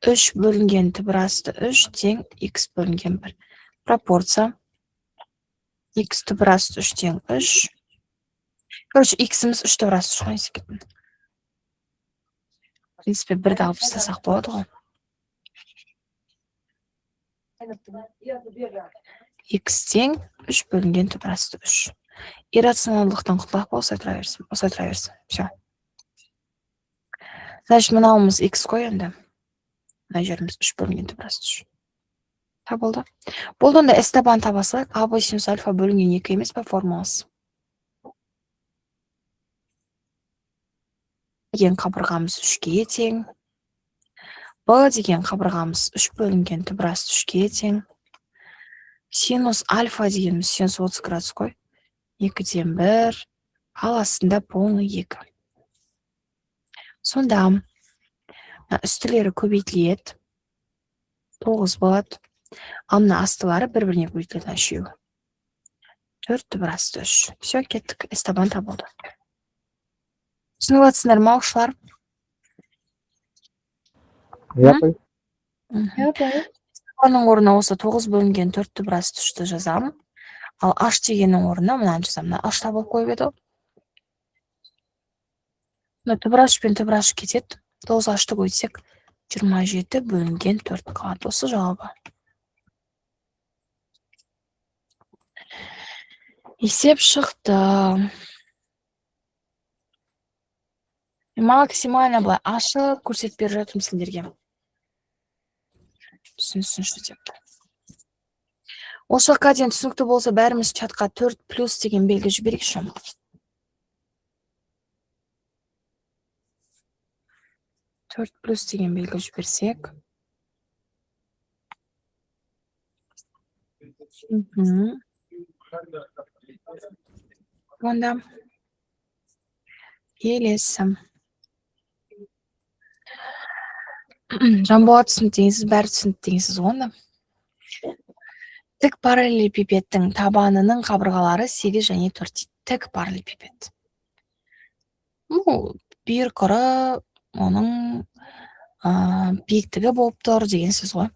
S1: 3 бөлінген түбірасты 3 тең X бөлінген 1. Пропорция. X түбірасты 3 тең 3. Короче, X-іміз 3 түбірасты 3 кеттім. В принципе, 1-ді алып тастасақ болады ғой. X тең 3 бөлінген түбірасты 3. Иррационалдықтан құтылақ па, осылай тұра берсін. Все. Значит, мынауымыз X қой енді. Мына жеріміз 3 бөлінген түбірасты 3. Табылды. Болды, онда S табан табасылайық. А синус альфа бөлінген 2 емес па формуласы. Деген қабырғамыз 3-ге тең. Б деген қабырғамыз 3 бөлінген түбірасты 3-ге тең. Синус альфа дегеніміз синус 30 градус қой. 2-ден 1, ал астында полный 2. Сонда үстілері көбейтіледі. 9 болады. Ал мына астылары бір-біріне көбейтіледі 3. 4 түбірасты 3. Все, кеттік. S табан табылды. Түсініп жатсыңдар ма, оқушылар?
S5: Иә, апай.
S2: Апай.
S1: Орнына осы 9 бөлінген 4 түбірасты 3-ті жазамын. Ал H дегеннің орнына мынаны жазамын. H табылып қойып еді. Түбіраш пен түбіраш кетеді. 9 H-ті көйтсек 27 бөлінген 4 қалады. Осы жауабы. Есеп шықты. Максимально былай ашып көрсетіп беріп жатырмын сендерге. Түсінсінші деп. Осы жаққа дейін түсінікті болса, бәріміз чатқа 4 плюс деген белгі жіберейікші. 4 плюс деген белгі жіберсек. Онда келесі. Жанболат түсініктеңізсіз, бәрі түсініктеңізсіз онда. Тік параллелепипедтің табанының қабырғалары 8 және 4. Тік параллелепипед. Bir қыры оның биіктігі болып тұр деген сөз ғой.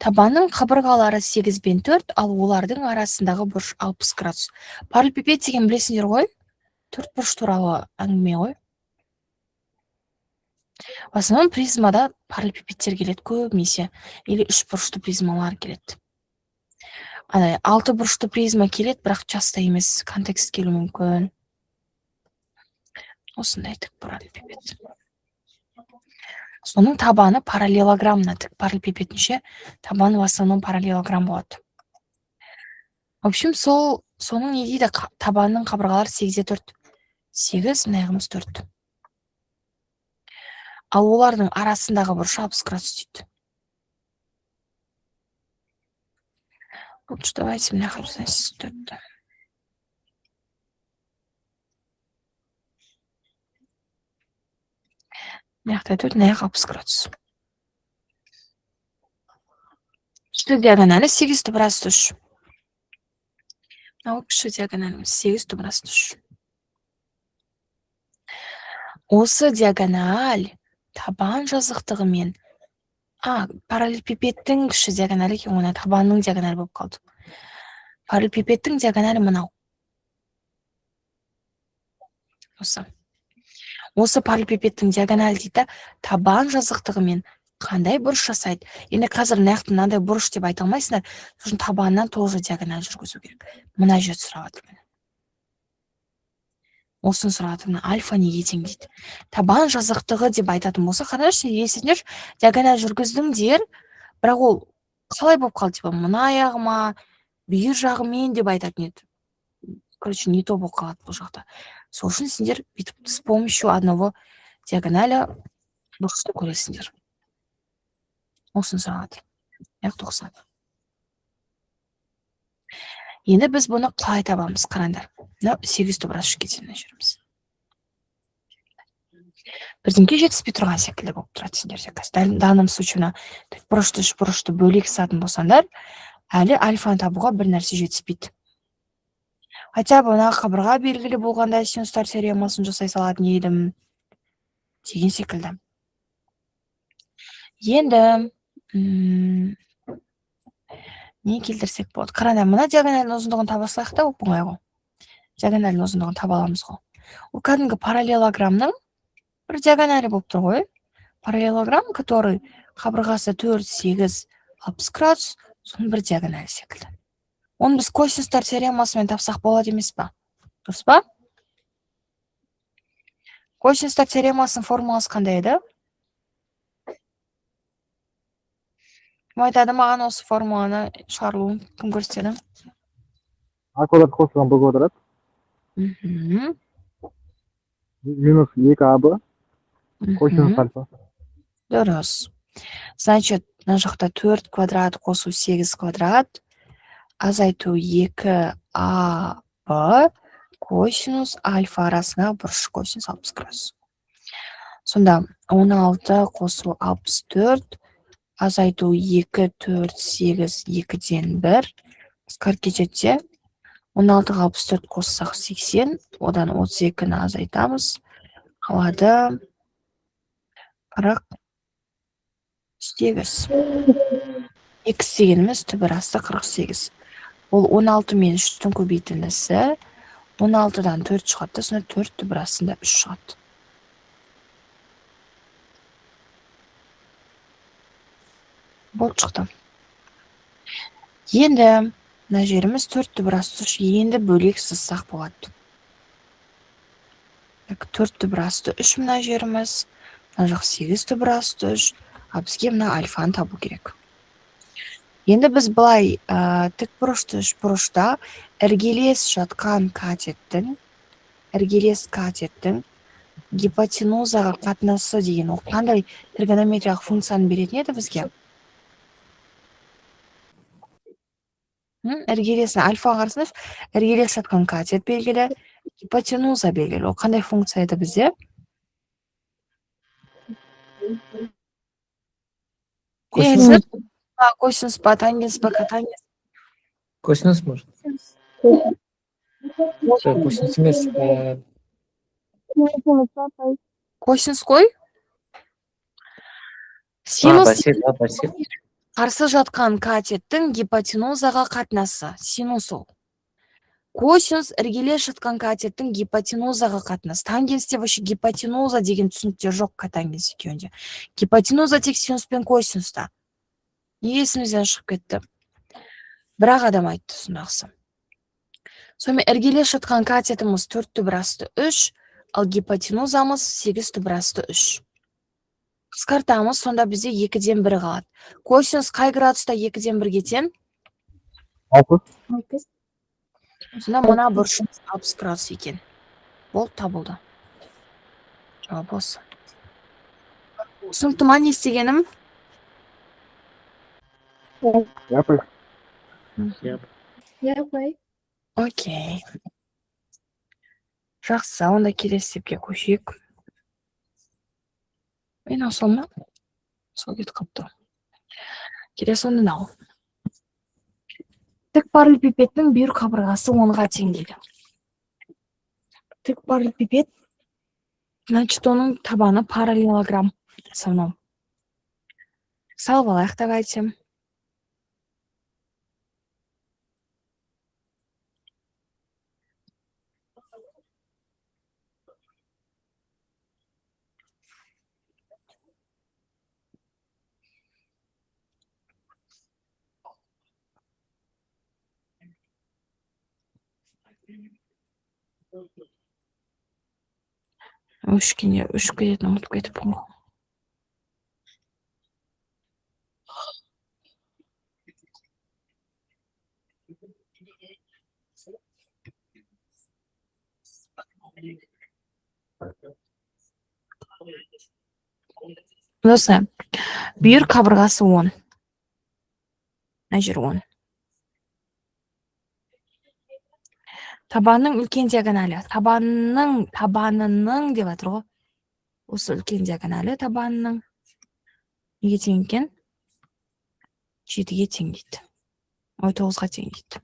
S1: Табанның қабырғалары 8 бен 4, ал олардың арасындағы бұрыш 60 градус. Параллелепипед деген білесіңдер ғой? 4 бұрыш туралы әңгіме ғой. В основном призмада параллелепипедтер келеді көбінесе, или 3 бұрышты призмалар келеді. 6 бұрышты призма келеді, бірақ часто емес, контекст келу мүмкін. Осындай тік параллелепипед. Соның табаны параллелограммна, тік параллелепипедінше табаны в основном параллелограмм болады. В общем, соның не дейді, табанның қабырғалары 8-де 4. 8, мынағымыз 4. Ал олардың арасындағы бұрыш 60 градус дейді. Лучше давайте мне хоть значит 4. Мынақта 4, мынақ 60 градус. Кіші диагоналі 8 түбірасты 3. Мынау кіші диагоналіміз 8 түбірасты 3. Осы диагональ табан жазықтығымен параллелепипедтің кіші диагоналі екен, оны табанның диагоналі болып қалды. Параллелепипедтің диагоналі мынау. Осы параллелепипедтің диагоналі дейді, табан жазықтығымен қандай бұрыш жасайды? Енді қазір нақты мынандай бұрыш деп айта алмайсыңдар, сосын табаннан тоже диагональ жүргізу керек. Мына жерде сұрап жатыр мені. Осыны сұрап жатыр, альфа неге тең дейді. Табан жазықтығы деп айтатын болса, қарашы, есіңдер, диагональ жүргіздіңдер, бірақ ол қалай болып қалды, типа мына аяғыма, бүйір жағымен деп айтатын еді. Короче, не то болып қалады бұл жақта. Сол үшін сендер с помощью одного диагоналя бұрышты көресіңдер. Осыны сұрап жатыр. Яқ 90. Енді біз бұны қалай табамыз, қараңдар. 8 түбірас кететін жүрміз. Бірдеңке жетіспей тұрған секілді болып тұрады сендерде. В данном случае бұрышты бөлек сатын болсаңдар, әлі альфаны табуға бір нәрсе жетіспейді. Хотя бы қабырға белгілі болғанда синустар теоремасын жасай салатын едім деген секілді. Енді не келтірсек болады? Қараңдар, мына диагоналдің ұзындығын таба салайық та, оңай ғой. Диагоналдің ұзындығын таба аламыз ғой. Ол кәдімгі параллелограммның бір диагоналі болып тұр ғой. Параллелограмм, который қабырғасы 4, 8, 60 градус, соның бір диагоналі секілді. Оны біз косинустар теоремасымен тапсақ болады емес па? Дұрыс па? Косинустар теоремасының формуласы қандай еді? Кім айтады маған осы формуланы шығарылуын? Кім көрсетеді?
S5: А квадрат қосылған Б квадрат минус 2АБ косинус альфа.
S1: Дұрыс. Значит, мына жақта 4 квадрат қосу 8 квадрат, азайту 2АБ косинус альфа арасына бұрыш косинус 60 градус. Сонда 16 қосу 64, азайту 2, 4, 8, 2-ден 1. Қысқар кететте 16-ға 64 қоссақ 80, одан 32-ні азайтамыз. Қалады 48. X дегеніміз түбірасты 48. Ол 16 мен 3-тің көбейтіндісі 16-дан 4 шығады, сонда 4 түбірасында 3 шығады. Бұл шықты. Енді мына жеріміз 4 түбірасты 3, енді бөлек сызсақ болады. 4 түбірасты 3 мына жеріміз, мына жақ 8 түбірасты 3, бізге мына альфаны табу керек. Енді біз былай тік бұрышты үш бұрышта іргелес жатқан катеттің гипотенузаға қатынасы деген ол қандай тригонометриялық функцияны беретін еді бізге? Іргелесіне альфа қарсыныш, іргелес жатқан катет белгілі, гипотенуза белгілі. Ол қандай функция еді бізде? Косинус па, тангенс па, котангенс?
S3: Косинус может? Косинус емес.
S1: Косинус қой? Синус
S3: Басет.
S1: қарсы жатқан катеттің гипотенузаға қатынасы. Синус ол. Косинус іргелес жатқан катеттің гипотенузаға қатынасы. Тангенсте вообще гипотенуза деген түсінікте жоқ котангенс екеуінде. Гипотенуза тек синус пен косинуста. Есімізден шығып кетті. Бірақ адам айтты сұнақсы. Сонымен іргелес жатқан катетіміз 4 түбірасты 3, ал гипотенузамыз 8 түбірасты 3. Қысқартамыз, сонда бізде 2-ден 1 қалады. Косинус қай градуста 2-ден 1-ге тең?
S5: 60.
S1: Сонда мына бұрышымыз 60 градус екен. Бұл табылды. Жауап осы. Түсінікті ма не істегенім?
S5: Япай.
S2: Япай.
S1: Окей. Жақсы, онда келесі сепке көшейік. Мен сол ма? Сол кетіп қалыпты. Келесі оны мынау. Тік параллелепипедтің бүйір қабырғасы 10-ға тең дейді. Тік параллелепипед, значит, оның табаны параллелограмм. Санау. Салып алайық, давайте. Үш кететін ұмытып кетіппін ғой. Осы, бүйір қабырғасы 10. Мына жер 10. Табанның үлкен диагоналі. Табанының деп жатыр ғой. Осы үлкен диагоналі табанның. Неге тең екен? 7-ге тең дейді. 9-ға тең дейді.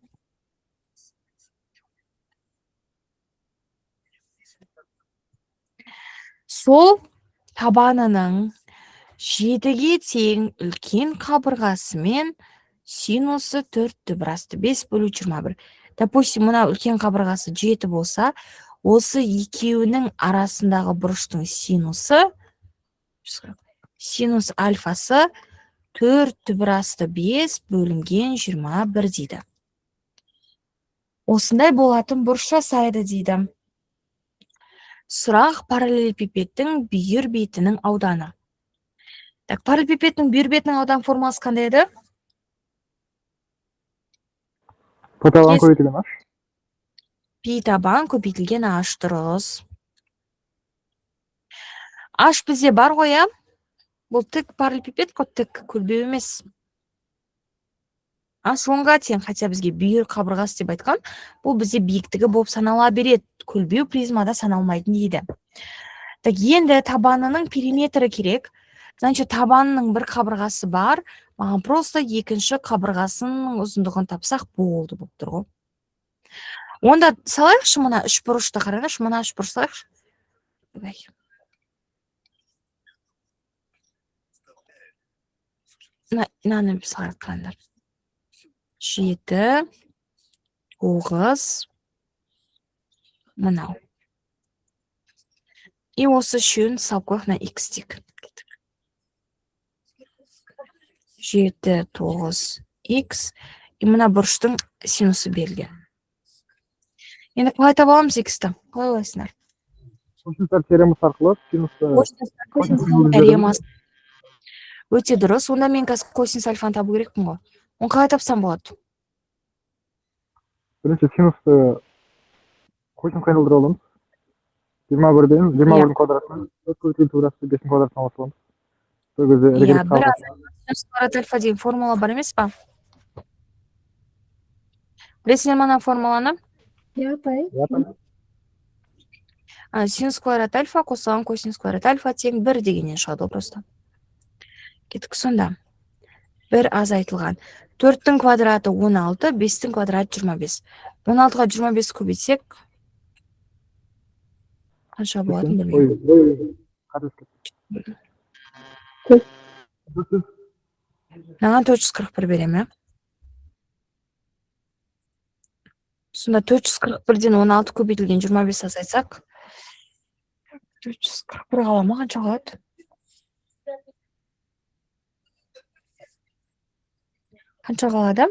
S1: Сол табанының 7-ге тең үлкен қабырғасымен синусы 4 түбірасты 5 бөлу 21. Допустим, мына үлкен қабырғасы 7 болса, осы екеуінің арасындағы бұрыштың синус альфасы 4 түбірасты 5 бөлінген 21 дейді. Осындай болатын бұрыш жасайды дейді. Сұрақ параллелепипедтің бүйір бетінің ауданы. Так, параллелепипедтің бүйір бетінің аудан формуласы қандай еді?
S5: П табан көбейтілген H.
S1: Пи табан көбейтілген H дұрыс. H бізде бар ғой, иә? Бұл тік параллелепипед қой, тік көлбеу емес. H 10-ға тең, хотя бізге бүйір қабырғасы деп айтқан, бұл бізде биіктігі болып санала береді. Көлбеу призмада саналмайтын дейді. Так, енді табанының периметрі керек. Значит, табанның бір қабырғасы бар, маған просто екінші қабырғасының ұзындығын тапсақ болды болып тұр ғой. Онда салайықшы, мына үш бұрышты қараңызшы, мына үш бұрыш салайықшы. Мынаны салайық қараңдар. 7, 9, мынау. И осы үшеуін салып қойық на x тек. 7, 9, x. И мына бұрыштың синусы берілген. Енді қалай таба аламыз x-ті? Қалай ойлайсыңдар?
S5: Косинустар теоремасы арқылы синусты
S1: Теоремасы. Өте дұрыс. Онда мен қазір косинус альфаны табу керекпін ғой. Оны қалай тапсам болады?
S5: бірінші синусты косинусқа айналдыра аламыз. 21-дің квадратынан 4 көбейтілген түбірасты 5-дің квадратына ауыстыра аламыз. Сол кезде
S1: Иә,
S5: регрессия
S1: бір
S5: алынады.
S1: синус квадрат альфа деген формула бар емес па? Білесіңдер мана формуланы?
S2: Я апай.
S1: Синус квадрат альфа қосылған косинус квадрат альфа тең 1 дегеннен шығады просто. Кеттік сонда. 1 азайтылған. 4-тің квадраты 16, 5-тің квадраты 25. 16-ға 25 көбейтсек, қанша болатын білмеймін. Маған 441 берем, иә? Сонда 441-ден 16 көбейтілген 25 азайтсақ, 441 қалама қанша қалады? Қанша қалады?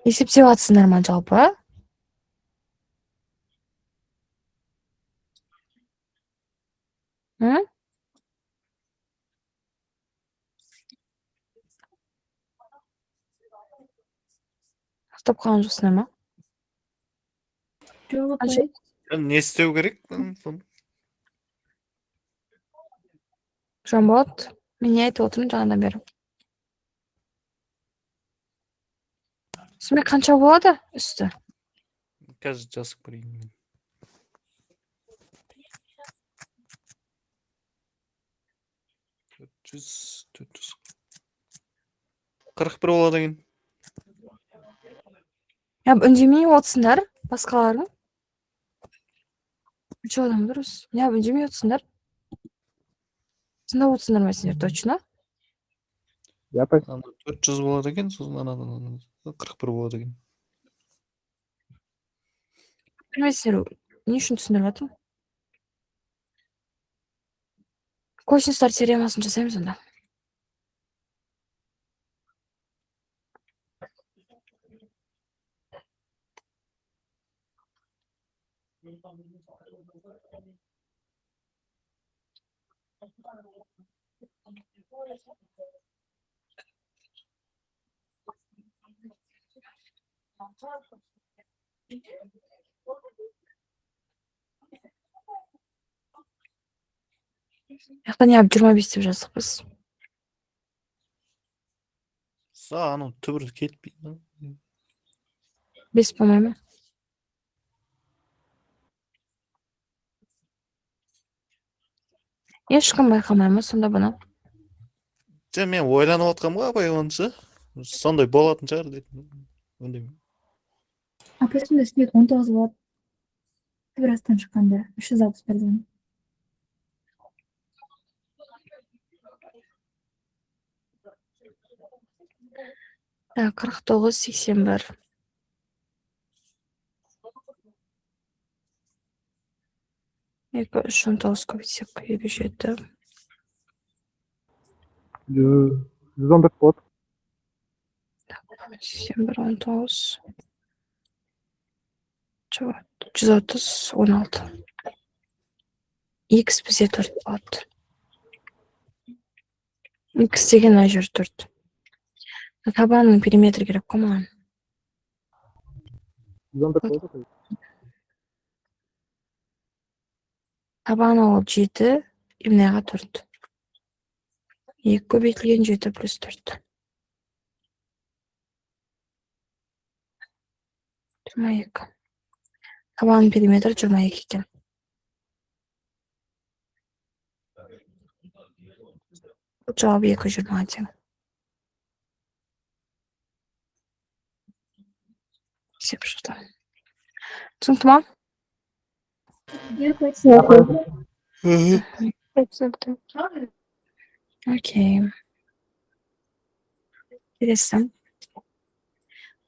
S1: Есептеп атсыңдар ма жалпы? Ақтап қалған жоқсыңдар ма?
S2: Жоқ апай.
S4: Не істеу керек?
S1: Жанболат, мен не айтып отырмын жаңадан бері? Сонымен қанша болады үсті?
S4: Қазір жазып көрейін. жүз 400 41 болады екен.
S1: Ya ündемей отырсыңдар, басқалардың. Үш адам дұрыс. Ya үндемей отырсыңдар. Тыңдап отырсыңдар ма сендер, точно?
S5: Я пойду.
S4: Анда 400 болады екен, сосын анадан 41 болады екен.
S1: Білмейсіңдер, не үшін түсіндіріп жатырмын? Косинустар теоремасын жасаймыз онда. Яқтан я 25 деп жаздық біз.
S4: Анау түбір кетпейді.
S1: 5 болмай ма? Ешкім байқамай ма сонда бұны?
S4: Мен ойланып отқанмын ғой абай онысы. Сондай болатын шығар дедім. Өндемей.
S2: Апасында үстінде 19 болады. Бірастан шыққанда 361.
S1: Так, 49, 81. Екі, 3, 19 көбейтсек, 57.
S5: 114 болады.
S1: 81, 19. 130, 16. X бізде 4 болады. X деген ай жер 4. Табанның периметрі керек қой маған.
S5: 114 болады.
S1: Табаны ол 7, имнеға 4. 2 көбейтілген 7 плюс 4. 22. Табанның периметрі 22 екен. Бұл жауабы 220 тең. Сеп шықты. Түсінікті ма?
S2: Я пойду.
S1: Окей. Келесі.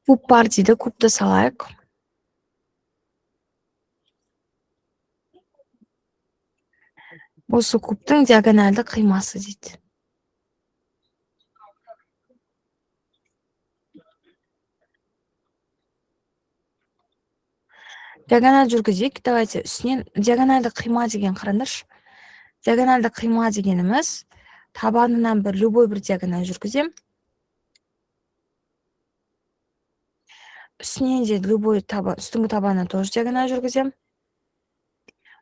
S1: Куб бар дейді, кубты салайық. Осы кубтың диагоналды қимасы дейді. Диагональ жүргізейік. Давайте үстінен диагоналды қима деген қараңдаршы. Диагоналды қима дегеніміз табанынан бір любой бір диагональ жүргізем. Үстінен де любой үстіңгі табанынан тоже диагональ жүргізем.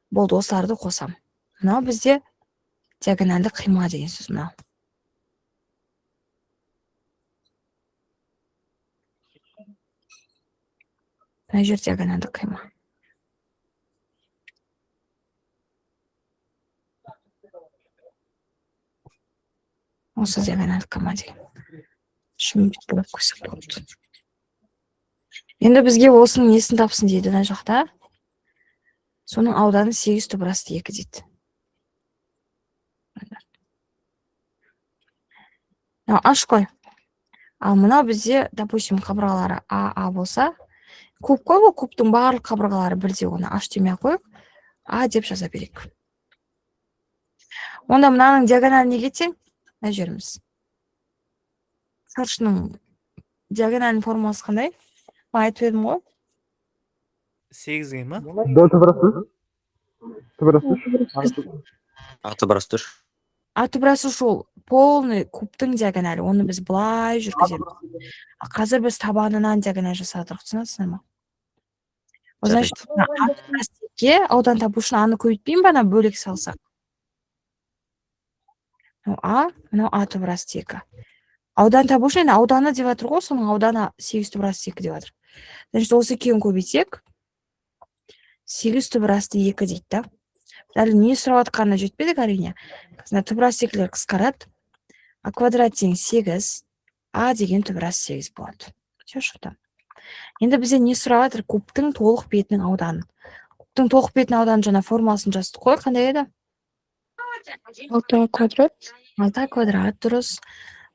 S1: Болды, осыларды қосам. Мынау бізде диагоналды қима деген сөз мынау. Мына жер диагоналды қима. Осы диагоналды қима деген. Шын бүйтіп қойсақ болды. Енді бізге осының несін тапсын дейді мына жақта. Соның ауданы 8 түбірасты 2 дейді. Аш қой. Ал мынау бізде, допустим, қабырғалары А болса, куб қой бұл, кубтың барлық қабырғалары бірде, оны аш демей қойып, А деп жаза берейік. Онда мынаның диагоналіне неге тең? Мына жеріміз. Шаршының диагоналінің формуласы қандай? Айтып едім ғой.
S4: 8-ге ма?
S5: 4 түбірасты. Түбірасты.
S3: Аты
S1: Аты ол полный кубтың диагоналі. Оны біз бұлай жүргіземіз. Қазір біз табанынан диагональ жасадық. Түсінесіңдер ма? Значит, аты аудан табу үшін аны көбейтпеймін ба, ана бөлек салсақ. Мынау А түбірасты 2. Аудан табу үшін ауданы деп жатыр ғой, соның ауданы 8 түбірасты 2 деп жатыр. Значит, осы екеуін көбейтсек, 8 түбірасты 2 дейді. Дәл не сұрап жатқанына жетпедік әрине. Түбірасты 2-лер қысқарады. А квадрат тең 8, а деген түбірасы 8 болады. Все шықты. Енді бізде не сұрап жатыр? Кубтың толық бетінің ауданы. Кубтың толық бетінің ауданы жаңа формуласын жаздық қой, қандай еді?
S2: 6 квадрат.
S1: 6 квадрат дұрыс.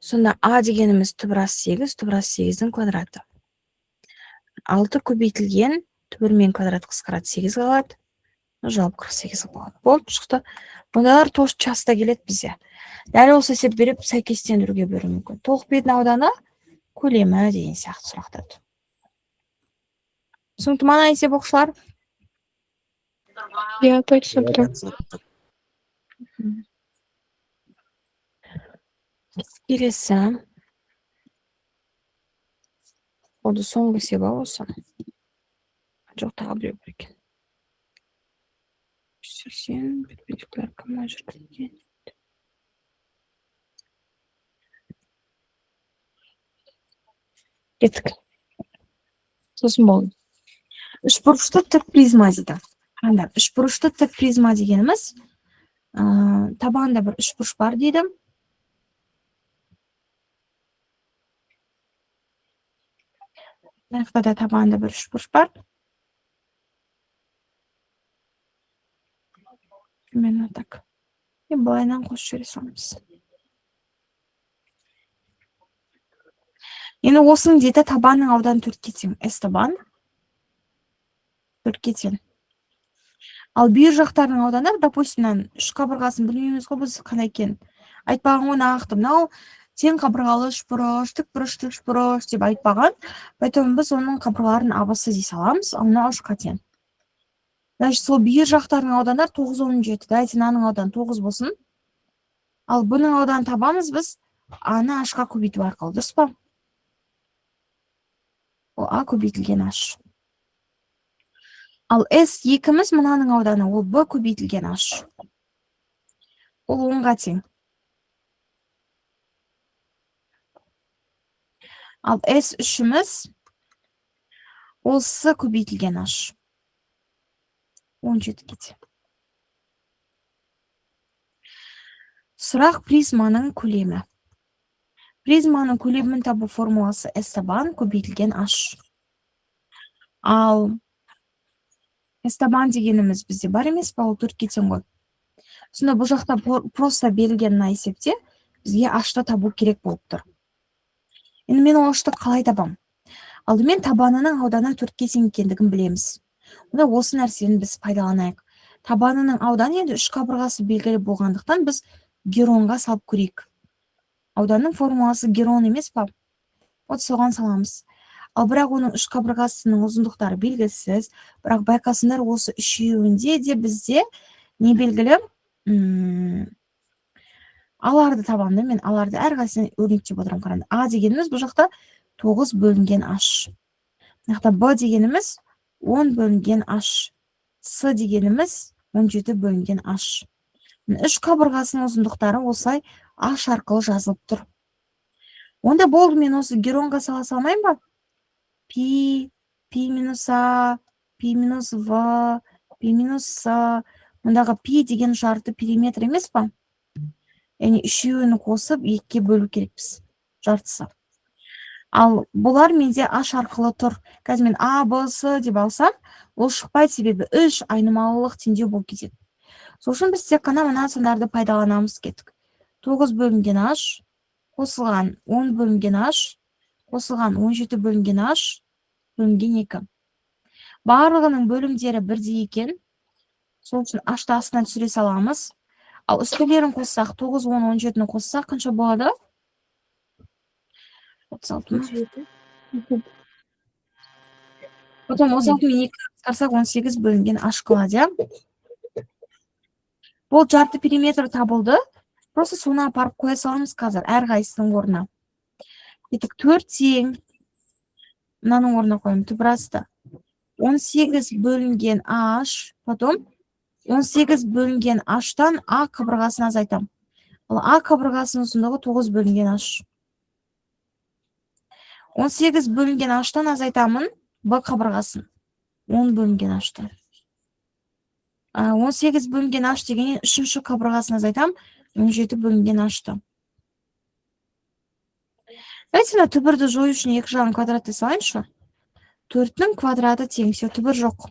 S1: Сонда а дегеніміз түбірасы 8, түбірасы 8-дің квадраты. 6 көбейтілген түбірмен квадрат қысқарады 8 қалады. Жалпы 48 болады. Болды, шықты. Бұндайлар тош часта келеді бізде. Дәл осы есеп беріп, сәйкестендіруге беру мүмкін. Толық бетінің ауданы көлемі деген сияқты сұрақтады. Түсінікті ма есеп оқушылар?
S2: Я точно білем.
S1: Келесі. Оды соңғы есебі осы. Жоқ, тағы біреу бар екен. 80 перпендикуляр кімге жүргізілген. Кеттік. Сосын болды. Үшбұрышты тік призма дейді. Үшбұрышты тік призма дегеніміз табанда бір үшбұрыш бар дейді. Мынақта табанда бір үшбұрыш бар. Мен так. И былайынан қосып жібере саламыз. Енді осының дейді табанның ауданы 4-ке тең. S табан 4-ке тең. Ал бүйір жақтарының ауданы, допустим, үш қабырғасын білмейміз ғой біз қандай екен. Айтпаған ғой нақты. Мынау тең қабырғалы үшбұрыш, тікбұрышты үшбұрыш деп айтпаған. Поэтому біз оның қабырғаларын абысы дей саламыз, ал мынау үшқа тең. Значит, сол бүйір жақтарының ауданы 9, 17. Дайте мынаның ауданы 9 болсын. Ал бұның ауданы табамыз біз А-ны H-қа көбейту арқылы, дұрыс па? Ол А көбейтілген H. Ал S2-міз мынаның ауданы, ол Б көбейтілген H. Ол 10-ға тең. Ал S3-міз ол С көбейтілген H. 17-ге тең. Сұрақ призманың көлемі. Призманың көлемін табу формуласы S табан көбейтілген H. Ал S табан дегеніміз бізде бар емес па, ол 4-ке тең ғой. Сонда бұл жақта просто берілген мына есепте бізге H-ты табу керек болып тұр. Енді мен ол H-ты қалай табам? Алдымен табанының ауданы 4-ке тең екендігін білеміз. Онда осы нәрсені біз пайдаланайық. Табанының ауданы енді үш қабырғасы белгілі болғандықтан біз геронға салып көрейік. Ауданның формуласы герон емес па? Вот соған саламыз. Ал бірақ оның үш қабырғасының ұзындықтары белгісіз. Бірақ байқасындар осы үшеуінде де бізде не белгілі? Аларды табамды. Мен аларды әрқайсысын өрнектеп отырам қараңыз. А дегеніміз бұл жақта 9 бөлінген H. Мына Б дегеніміз 10 бөлінген H. С дегеніміз 17 бөлінген H. Үш қабырғасының ұзындықтары осылай H арқылы жазылып тұр. Онда болды, мен осы геронға сала салмайым ба? Пи минус А, пи минус В, пи минус С. Мұндағы пи деген жарты периметр емес па? Яғни үшеуін қосып 2-ке бөлу керекпіз. Жартысы. Ал бұлар менде H арқылы тұр. Қазір мен А, Б, С деп алсам, ол шықпайды, себебі 3 айнымалылық теңдеу болып кетеді. Сол үшін біз тек қана мына сандарды пайдаланамыз кеттік. 9 бөлінген H, қосылған 10 бөлінген H, қосылған 17 бөлінген H, бөлінген 2. Барлығының бөлімдері бірдей екен. Сол үшін H-ты астына түсіре саламыз. Ал үстілерін қоссақ, 9, 10, 17-ні қоссақ, қанша болады? 36. Потом 36 мен 2 қысқарсақ 18 бөлінген H қалады. Бұл жарты периметр табылды. Просто соны апарып қоя саламыз қазір әрқайсының орнына. Кеттік 4 тең. Мынаның орнына қоямын түбірасты. 18 бөлінген H, потом 18 бөлінген H-тан А қабырғасын азайтам. Ал А қабырғасының ұзындығы 9 бөлінген H. 18 бөлінген H-тан азайтамын Б қабырғасын. 10 бөлінген H-тан. 18 бөлінген H дегенен үшінші қабырғасын азайтам 17 бөлінген H-тан. Мәселен, түбірді жою үшін екі жағын квадраттай салайыншы. 4-нің квадраты тең, все, түбір жоқ.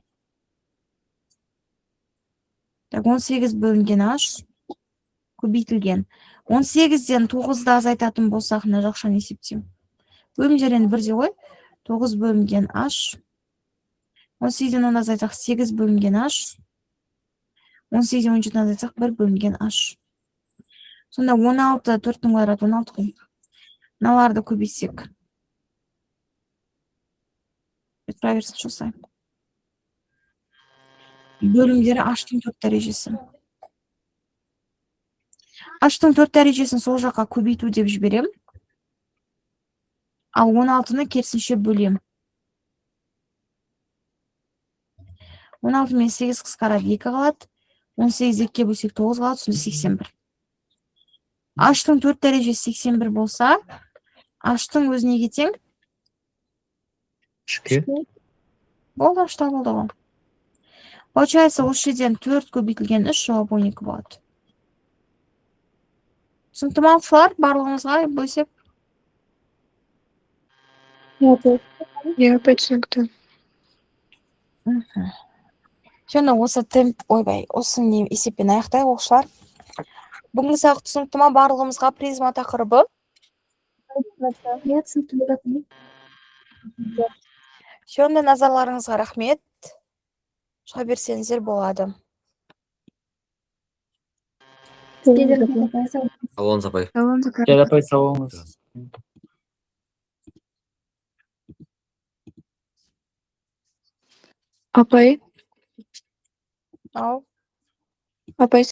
S1: Так, 18 бөлінген h көбейтілген. 18-ден 9-ды азайтатын болсақ, мына жақшаны есептеймін. Бөлімдер енді бірде ғой. 9 бөлінген h. 18-ден 10 азайтсақ 8 бөлінген h. 18-ден 17 азайтсақ 1 бөлінген h. Сонда 16, 4-нің квадраты 16 қой. Мыналарды көбейтсек. Проверсін жасайым. Бөлімдері h-тың 4 дәрежесі. H-тың 4 дәрежесін сол жаққа көбейту деп жіберем. Ал 16-ны керісінше бөлем. 16 мен 8 қысқарады 2 қалады. 18 2-ке бөлсек 9 қалады, сонда 81. H-тың 4 дәрежесі 81 болса, H-тың өзіне кетең?
S3: 3-ке.
S1: Болды, H-та болды ғой. Получается, осы жерден 4 көбейтілген 3 жауап 12 болады. Түсінікті ме оқушылар? Барлығыңызға бөлсек.
S2: Я опять түсінікті.
S1: Және осы осы есеппен аяқтайық оқушылар. Бүгінгі сабақ түсінікті ме? Барлығымызға призма тақырыбы. Сонда назарларыңызға рахмет. Шыға берсеңіздер болады.
S3: Алон запай.
S5: Жарапай, сау болыңыз.
S2: Апай,
S1: Ау.
S2: апай